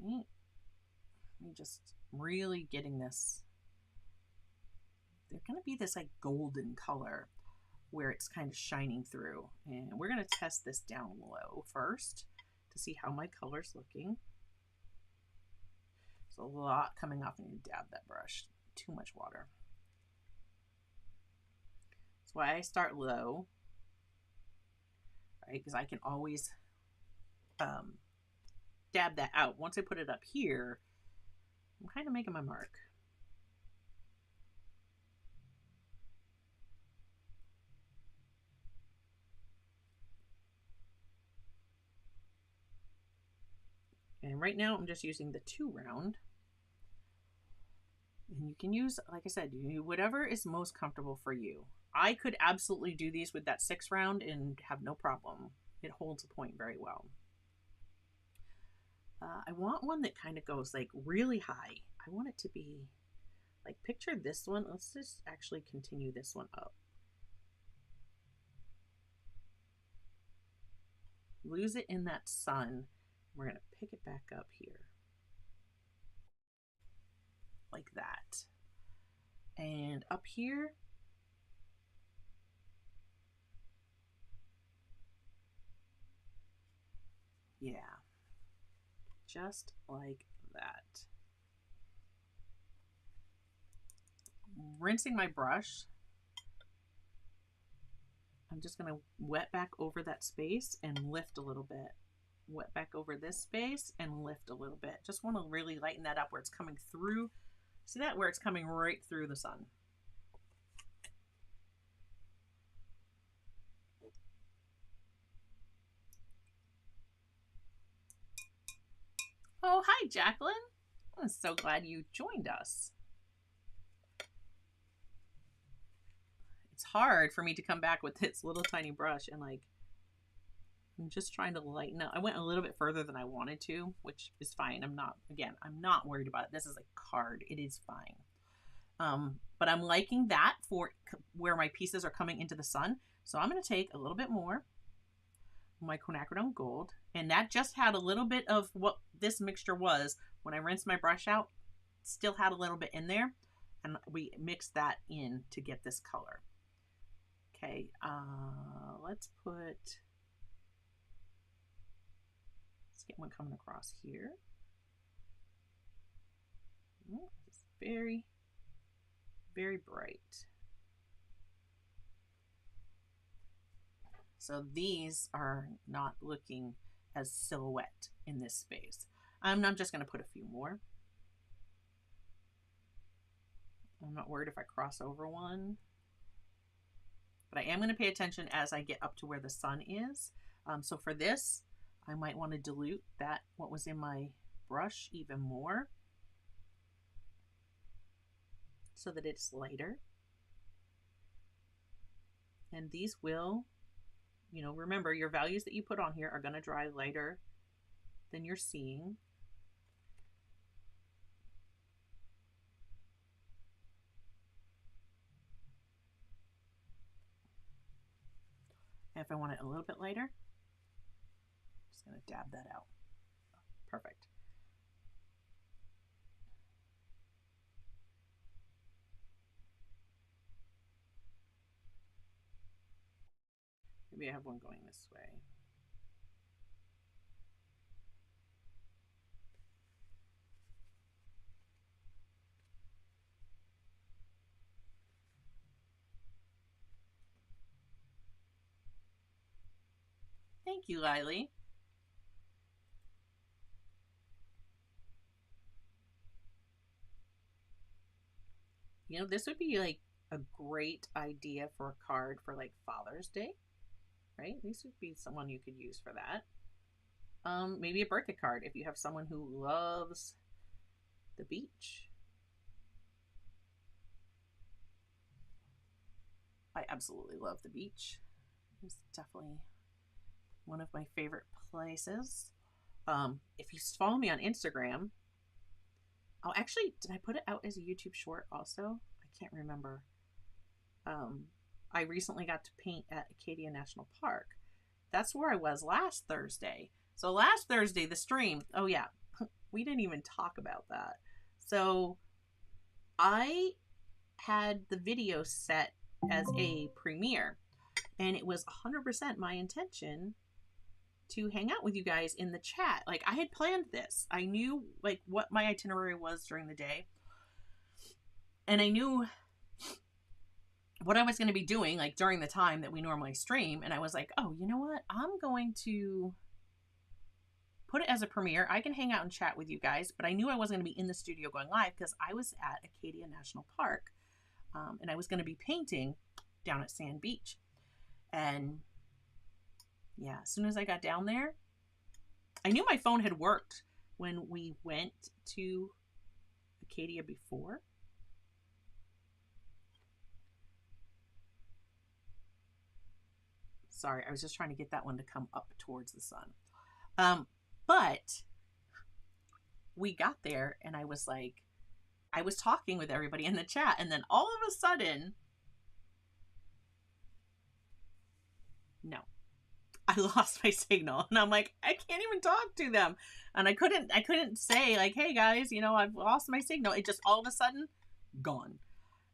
Right? I'm just really getting this. They're going to be this like golden color where it's kind of shining through. And we're going to test this down low first to see how my color's looking. There's a lot coming off, and you dab that brush. Too much water. That's why I start low, right? Because I can always dab that out. Once I put it up here, I'm kind of making my mark. And right now I'm just using the 2 round. And you can use, like I said, whatever is most comfortable for you. I could absolutely do these with that 6 round and have no problem. It holds a point very well. I want one that kind of goes like really high. I want it to be like, picture this one. Let's just actually continue this one up. lose it in that sun. We're going to pick it back up here. Like that. And up here, yeah, just like that. Rinsing my brush, I'm just going to wet back over that space and lift a little bit. Wet back over this space and lift a little bit. Just want to really lighten that up where it's coming through. See that? Where it's coming right through the sun. Oh, hi, Jacqueline. I'm so glad you joined us. It's hard for me to come back with this little tiny brush and like, I'm just trying to lighten up. I went a little bit further than I wanted to, which is fine. I'm not worried about it. This is a card. It is fine. But I'm liking that for where my pieces are coming into the sun. So I'm going to take a little bit more my quinacridone gold, and that just had a little bit of what this mixture was when I rinsed my brush out. Still had a little bit in there, and we mixed that in to get this color. Okay, let's get one coming across here. It's very, very bright. So these are not looking as silhouette in this space. I'm just going to put a few more. I'm not worried if I cross over one, but I am going to pay attention as I get up to where the sun is. So for this, I might want to dilute that, what was in my brush, even more so that it's lighter. And these will, you know, remember your values that you put on here are going to dry lighter than you're seeing. And if I want it a little bit lighter, I'm just going to dab that out. Perfect. Maybe I have one going this way. Thank you, Lily. You know, this would be like a great idea for a card for like Father's Day, right? This would be someone you could use for that. Maybe a birthday card if you have someone who loves the beach. I absolutely love the beach. It's definitely one of my favorite places. If you follow me on Instagram, I'll actually, did I put it out as a YouTube short also? I can't remember. I recently got to paint at Acadia National Park. That's where I was last Thursday. So last Thursday, the stream, oh yeah, we didn't even talk about that. So I had the video set as a premiere, and it was 100% my intention to hang out with you guys in the chat. Like, I had planned this. I knew like what my itinerary was during the day, and I knew what I was going to be doing like during the time that we normally stream. And I was like, oh, you know what? I'm going to put it as a premiere. I can hang out and chat with you guys, but I knew I wasn't going to be in the studio going live because I was at Acadia National Park, and I was going to be painting down at Sand Beach. And yeah, as soon as I got down there, I knew my phone had worked when we went to Acadia before. Sorry, I was just trying to get that one to come up towards the sun. But we got there and I was like, I was talking with everybody in the chat, and then all of a sudden, no, I lost my signal, and I'm like, I can't even talk to them, and I couldn't say like, hey guys, you know, I've lost my signal. It just all of a sudden gone,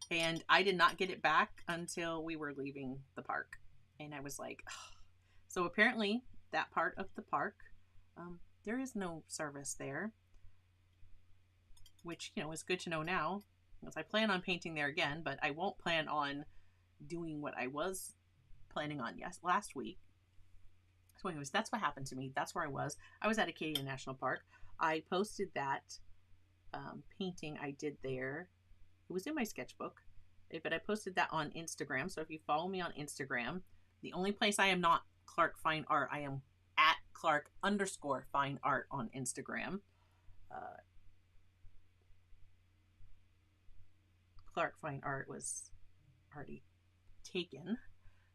and I did not get it back until we were leaving the park, and I was like, ugh. So apparently that part of the park, there is no service there, which, you know, is good to know now, because I plan on painting there again, but I won't plan on doing what I was planning on last week. So anyways, that's what happened to me. That's where I was. I was at Acadia National Park. I posted that painting I did there. It was in my sketchbook, but I posted that on Instagram. So if you follow me on Instagram, the only place I am not Clark Fine Art, I am at Clark_Fine Art on Instagram. Clark Fine Art was already taken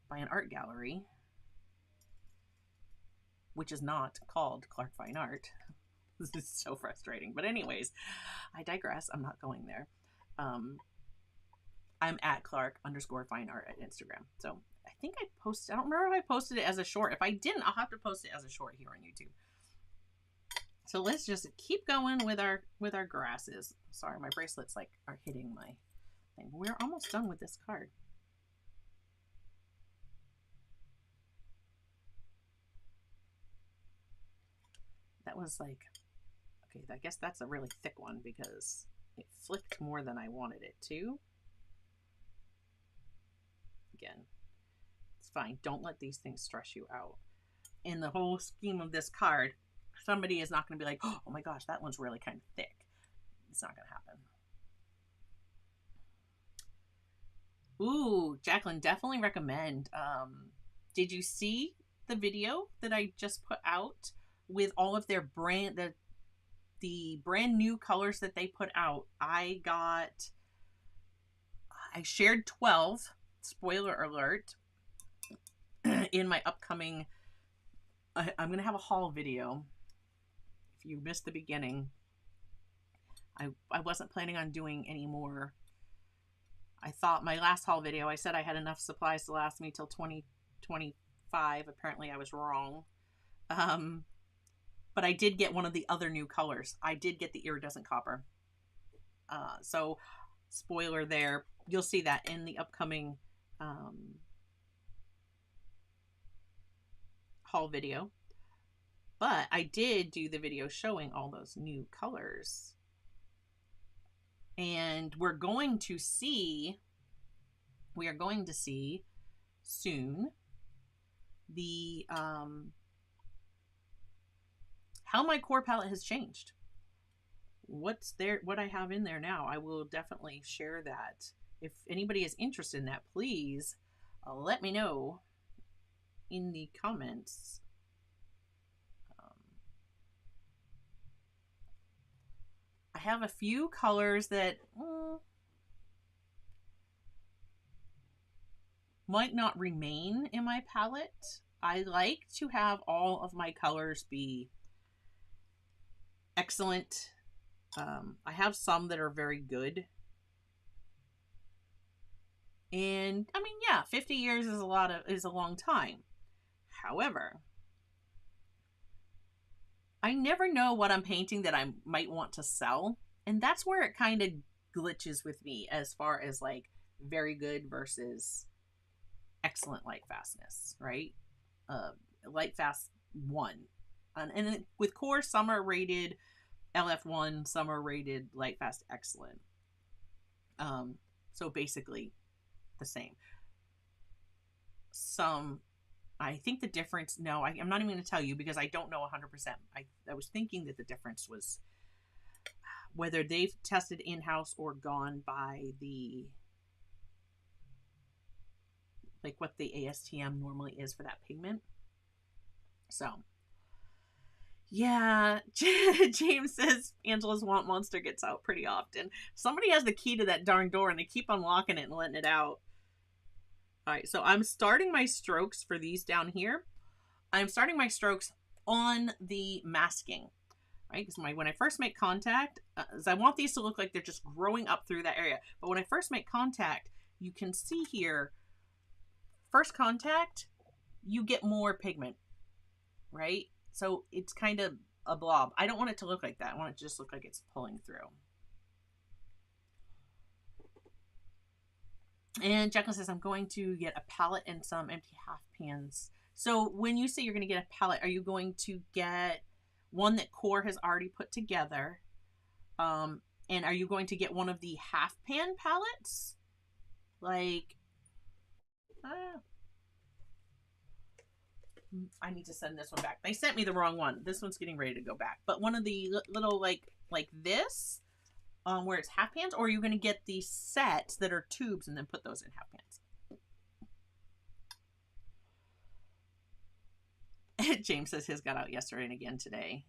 by an art gallery, which is not called Clark Fine Art. This is so frustrating. But anyways, I digress. I'm not going there. I'm at Clark_Fine Art at Instagram. So I think I posted, I don't remember if I posted it as a short. If I didn't, I'll have to post it as a short here on YouTube. So let's just keep going with our grasses. Sorry, my bracelets like are hitting my thing. We're almost done with this card. That was like, okay, I guess that's a really thick one because it flicked more than I wanted it to. Again, it's fine. Don't let these things stress you out. In the whole scheme of this card, somebody is not going to be like, oh my gosh, that one's really kind of thick. It's not going to happen. Ooh, Jacqueline, definitely recommend. Did you see the video that I just put out with all of their the brand new colors that they put out? I shared 12, spoiler alert, in my upcoming, I'm going to have a haul video. If you missed the beginning, I wasn't planning on doing any more. I thought my last haul video, I said I had enough supplies to last me till 2025. Apparently I was wrong. But I did get one of the other new colors. I did get the iridescent copper. So spoiler there. You'll see that in the upcoming haul video. But I did do the video showing all those new colors. And we are going to see soon the how my core palette has changed. What's there, what I have in there now. I will definitely share that. If anybody is interested in that, please let me know in the comments. I have a few colors that might not remain in my palette. I like to have all of my colors be excellent. I have some that are very good. And I mean, yeah, 50 years is a long time. However, I never know what I'm painting that I might want to sell. And that's where it kind of glitches with me as far as like very good versus excellent light fastness, right? Light fast 1. And with core, some are rated LF1, some are rated light fast excellent. So basically the same. I think the difference, no, I'm not even going to tell you because I don't know 100%. I was thinking that the difference was whether they've tested in-house or gone by the, like what the ASTM normally is for that pigment. So, yeah, James says Angela's Want Monster gets out pretty often. Somebody has the key to that darn door and they keep unlocking it and letting it out. All right, so I'm starting my strokes for these down here. I'm starting my strokes on the masking, right? Because when I first make contact, I want these to look like they're just growing up through that area. But when I first make contact, you can see here, first contact, you get more pigment. right? So it's kind of a blob. I don't want it to look like that. I want it to just look like it's pulling through. And Jacqueline says, I'm going to get a palette and some empty half pans. So when you say you're going to get a palette, are you going to get one that Core has already put together? And are you going to get one of the half pan palettes? Like, I need to send this one back. They sent me the wrong one. This one's getting ready to go back. But one of the little like this, where it's half pans, or are you going to get the sets that are tubes and then put those in half pans? James says his got out yesterday and again today.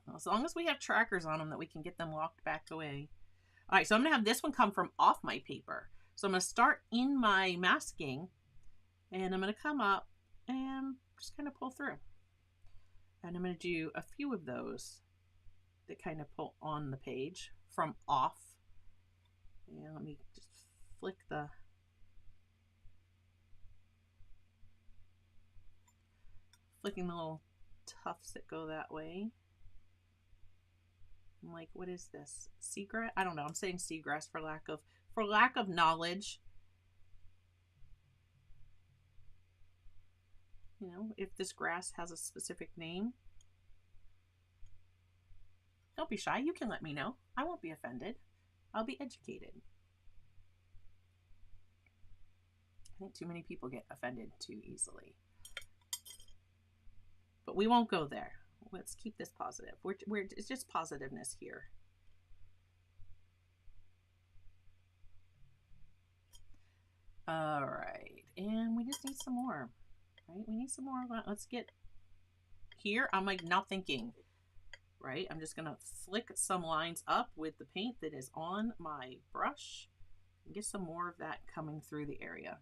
Well, as long as we have trackers on them that we can get them locked back away. All right, so I'm going to have this one come from off my paper. So I'm going to start in my masking, and I'm going to come up and just kind of pull through. And I'm going to do a few of those that kind of pull on the page from off. And let me just flicking the little tufts that go that way. I'm like, what is this? Seagrass? I don't know. I'm saying seagrass for lack of knowledge. You know, if this grass has a specific name. Don't be shy. You can let me know. I won't be offended. I'll be educated. I think too many people get offended too easily. But we won't go there. Let's keep this positive. It's just positiveness here. All right. And we just need some more. Right? We need some more. Let's get here. I'm like not thinking. Right? I'm just going to flick some lines up with the paint that is on my brush and get some more of that coming through the area.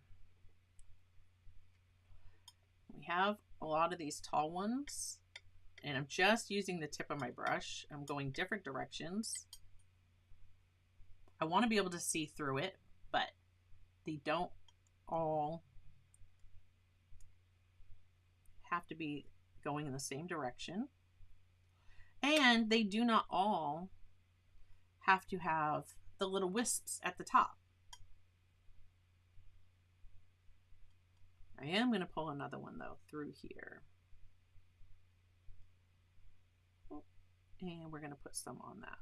We have a lot of these tall ones, and I'm just using the tip of my brush. I'm going different directions. I want to be able to see through it, but they don't all have to be going in the same direction. And they do not all have to have the little wisps at the top. I am going to pull another one though through here. And we're going to put some on that.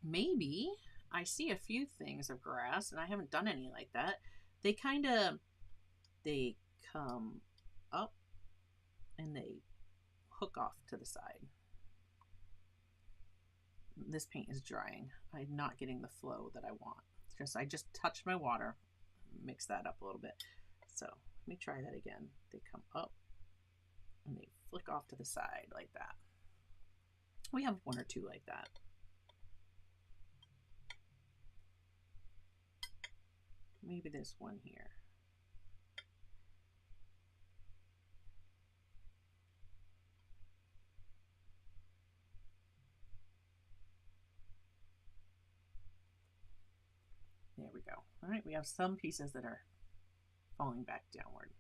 Maybe I see a few things of grass and I haven't done any like that. They come up and they hook off to the side. This paint is drying. I'm not getting the flow that I want. I just touched my water, mix that up a little bit. So let me try that again. They come up and they flick off to the side like that. We have one or two like that. Maybe this one here. There we go. All right, we have some pieces that are falling back downward.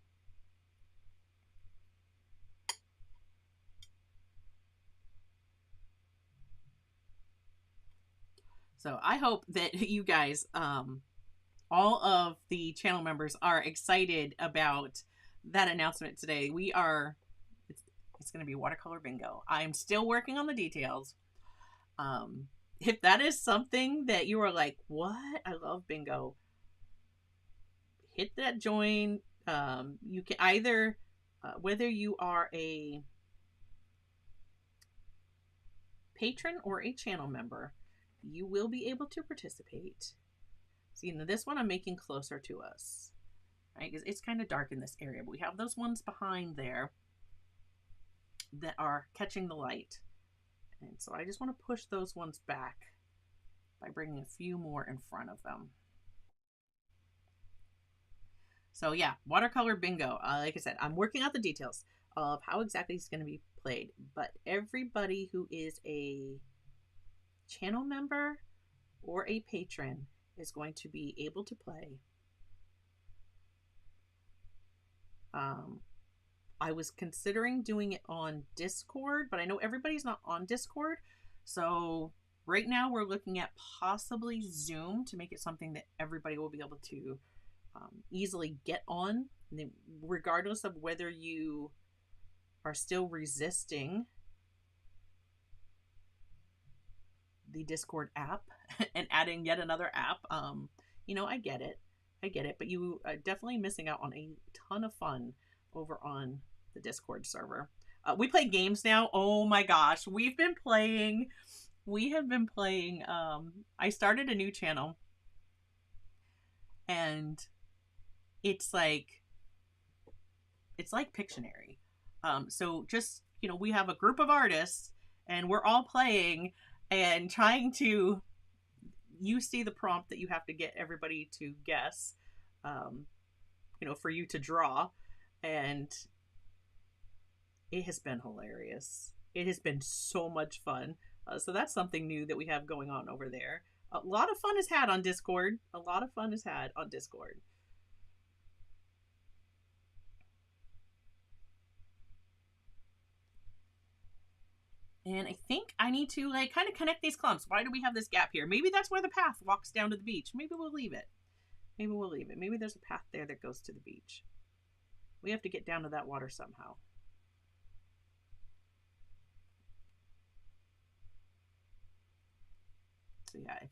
So I hope that you guys, all of the channel members are excited about that announcement today. It's going to be watercolor bingo. I'm still working on the details. If that is something that you are like, what? I love bingo. Hit that join. You can either, whether you are a patron or a channel member, you will be able to participate. See, in this one I'm making closer to us, right? Because it's kind of dark in this area, but we have those ones behind there that are catching the light. And so I just want to push those ones back by bringing a few more in front of them. So yeah, watercolor bingo. Like I said, I'm working out the details of how exactly it's going to be played. But everybody who is a channel member or a patron is going to be able to play. I was considering doing it on Discord, but I know everybody's not on Discord. So right now we're looking at possibly Zoom to make it something that everybody will be able to easily get on, regardless of whether you are still resisting the Discord app and adding yet another app. You know, I get it, but you are definitely missing out on a ton of fun over on the Discord server. We play games now. Oh my gosh, we have been playing. I started a new channel, and it's like Pictionary. So just, you know, we have a group of artists, and we're all playing and trying to. You see the prompt that you have to get everybody to guess, you know, for you to draw, and it has been hilarious. It has been so much fun. So that's something new that we have going on over there. A lot of fun is had on Discord. And I think I need to like kind of connect these clumps. Why do we have this gap here? Maybe that's where the path walks down to the beach. Maybe we'll leave it. Maybe there's a path there that goes to the beach. We have to get down to that water somehow. So yeah, if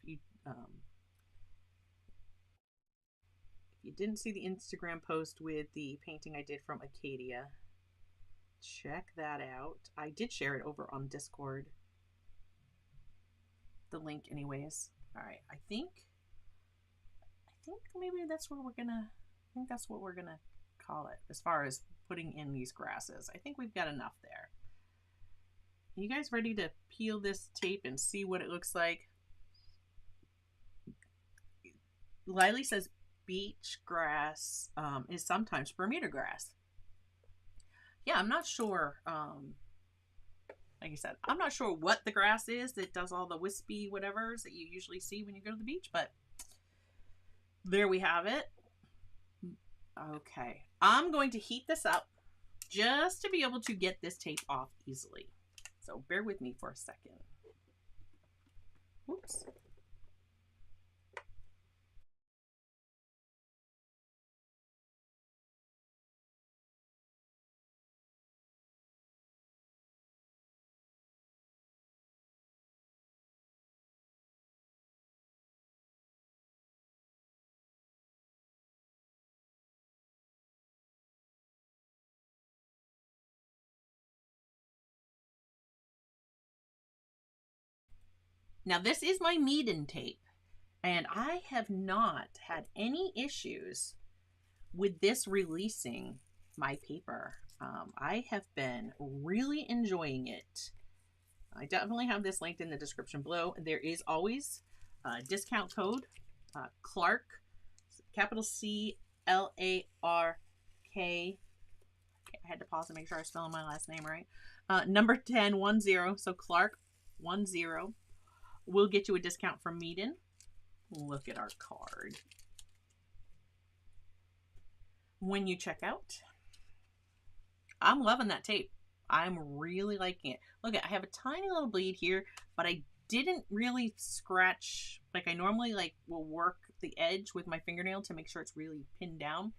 you didn't see the Instagram post with the painting I did from Acadia, check that out. I did share it over on Discord. The link anyways. All right, I think maybe that's where we're gonna call it as far as putting in these grasses. I think we've got enough there. Are you guys ready to peel this tape and see what it looks like? Lily says beach grass is sometimes Bermuda grass. Yeah, I'm not sure. Like I said, I'm not sure what the grass is that does all the wispy whatevers that you usually see when you go to the beach, but there we have it. Okay, I'm going to heat this up just to be able to get this tape off easily. So bear with me for a second. Whoops. Now this is my Meeden tape, and I have not had any issues with this releasing my paper. I have been really enjoying it. I definitely have this linked in the description below. There is always a discount code, Clark, capital CLARK. I had to pause to make sure I was spelling my last name right. Number 1010, so Clark 10 will get you a discount from Meeden. Look at our card when you check out. I'm loving that tape. I'm really liking it. Look, I have a tiny little bleed here, but I didn't really scratch like I normally like will work the edge with my fingernail to make sure it's really pinned down.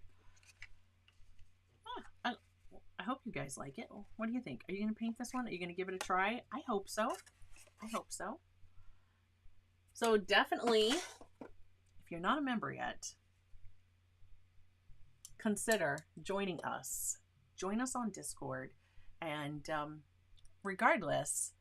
I hope you guys like it. What do you think? Are you going to paint this one? Are you going to give it a try? I hope so. I hope so. So definitely, if you're not a member yet, consider joining us. Join us on Discord. And regardless,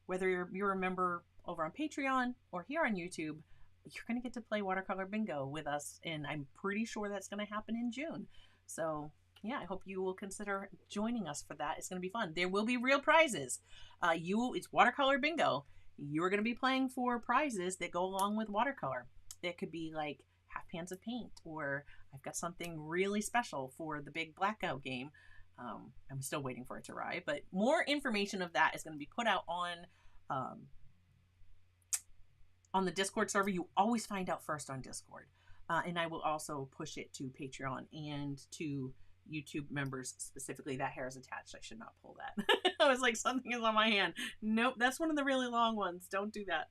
whether you're a member over on Patreon or here on YouTube, you're going to get to play watercolor bingo with us. And I'm pretty sure that's going to happen in June. So yeah, I hope you will consider joining us for that. It's going to be fun. There will be real prizes. It's watercolor bingo. You're going to be playing for prizes that go along with watercolor. That could be like half pans of paint, or I've got something really special for the big blackout game. I'm still waiting for it to arrive, but more information of that is going to be put out on the Discord server. You always find out first on Discord. And I will also push it to Patreon and to YouTube members specifically. That hair is attached. I should not pull that. I was like, something is on my hand. Nope, that's one of the really long ones. Don't do that.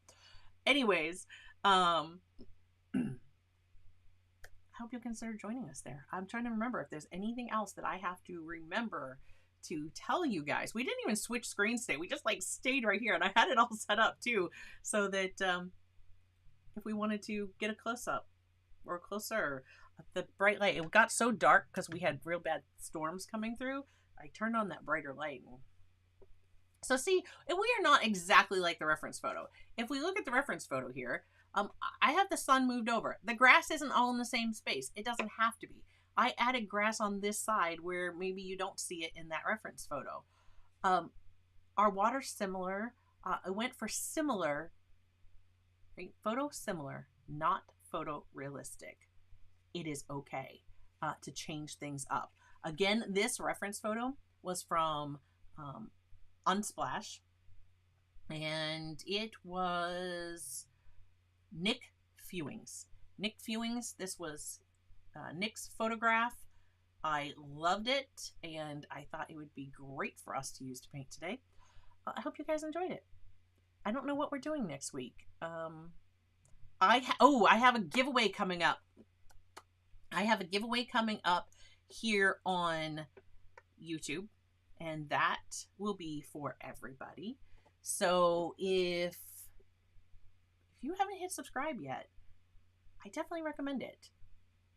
Anyways, I hope you'll consider joining us there. I'm trying to remember if there's anything else that I have to remember to tell you guys. We didn't even switch screens today. We just like stayed right here, and I had it all set up too, so that if we wanted to get a close-up or closer, the bright light, it got so dark because we had real bad storms coming through. I turned on that brighter light. So see, we are not exactly like the reference photo. If we look at the reference photo here, I have the sun moved over. The grass isn't all in the same space. It doesn't have to be. I added grass on this side where maybe you don't see it in that reference photo. Our water's similar. I went for similar, right? Photo similar, not photorealistic. It is okay to change things up. Again, this reference photo was from Unsplash, and it was Nick Fewings. Nick Fewings, this was Nick's photograph. I loved it, and I thought it would be great for us to use to paint today. I hope you guys enjoyed it. I don't know what we're doing next week. I have a giveaway coming up. I have a giveaway coming up here on YouTube, and that will be for everybody. So if you haven't hit subscribe yet, I definitely recommend it.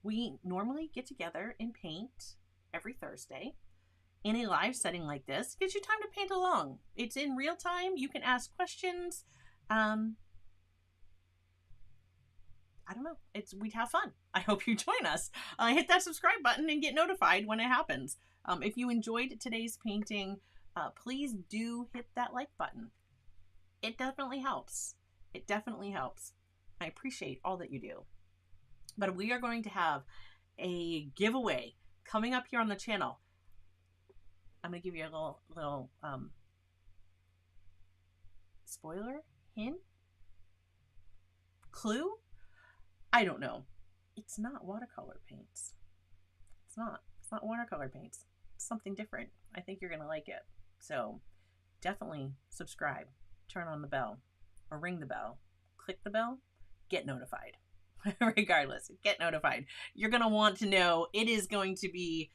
We normally get together and paint every Thursday in a live setting like this. Gives you time to paint along. It's in real time. You can ask questions. I don't know. We'd have fun. I hope you join us. Hit that subscribe button and get notified when it happens. If you enjoyed today's painting, please do hit that like button. It definitely helps. It definitely helps. I appreciate all that you do. But we are going to have a giveaway coming up here on the channel. I'm going to give you a little spoiler, hint, clue. I don't know. It's not watercolor paints. It's not watercolor paints. It's something different. I think you're going to like it. So definitely subscribe, turn on the bell, or ring the bell, click the bell, get notified. Regardless, get notified. You're going to want to know. It's going to be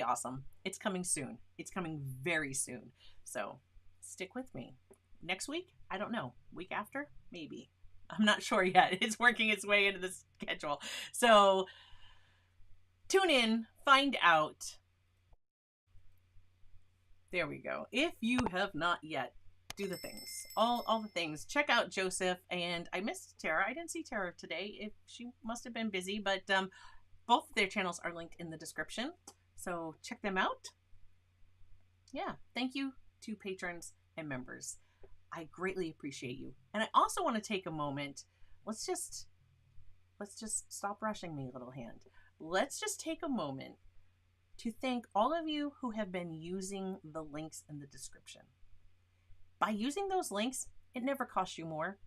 awesome. It's coming soon. It's coming very soon. So stick with me. Next week? I don't know. Week after? Maybe. I'm not sure yet. It's working its way into the schedule. So tune in, find out. There we go. If you have not yet, do the things. All the things. Check out Joseph, and I missed Tara. I didn't see Tara today. She must have been busy, but both of their channels are linked in the description. So check them out. Yeah. Thank you to patrons and members. I greatly appreciate you. And I also want to take a moment. Let's just stop rushing me, little hand. Let's just take a moment to thank all of you who have been using the links in the description. By using those links, it never costs you more,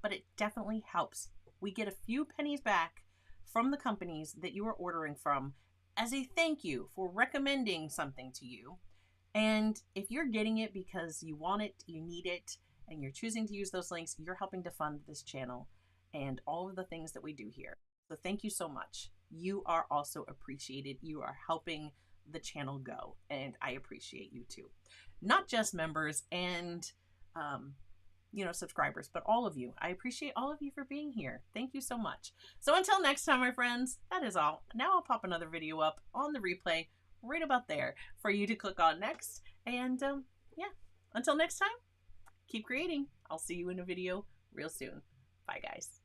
but it definitely helps. We get a few pennies back from the companies that you are ordering from as a thank you for recommending something to you. And if you're getting it because you want it, you need it, and you're choosing to use those links, you're helping to fund this channel and all of the things that we do here. So thank you so much. You are also appreciated. You are helping the channel go, and I appreciate you too. Not just members and subscribers, but all of you. I appreciate all of you for being here. Thank you so much. So until next time, my friends, that is all. Now I'll pop another video up on the replay right about there for you to click on next. And yeah, until next time, keep creating. I'll see you in a video real soon. Bye, guys.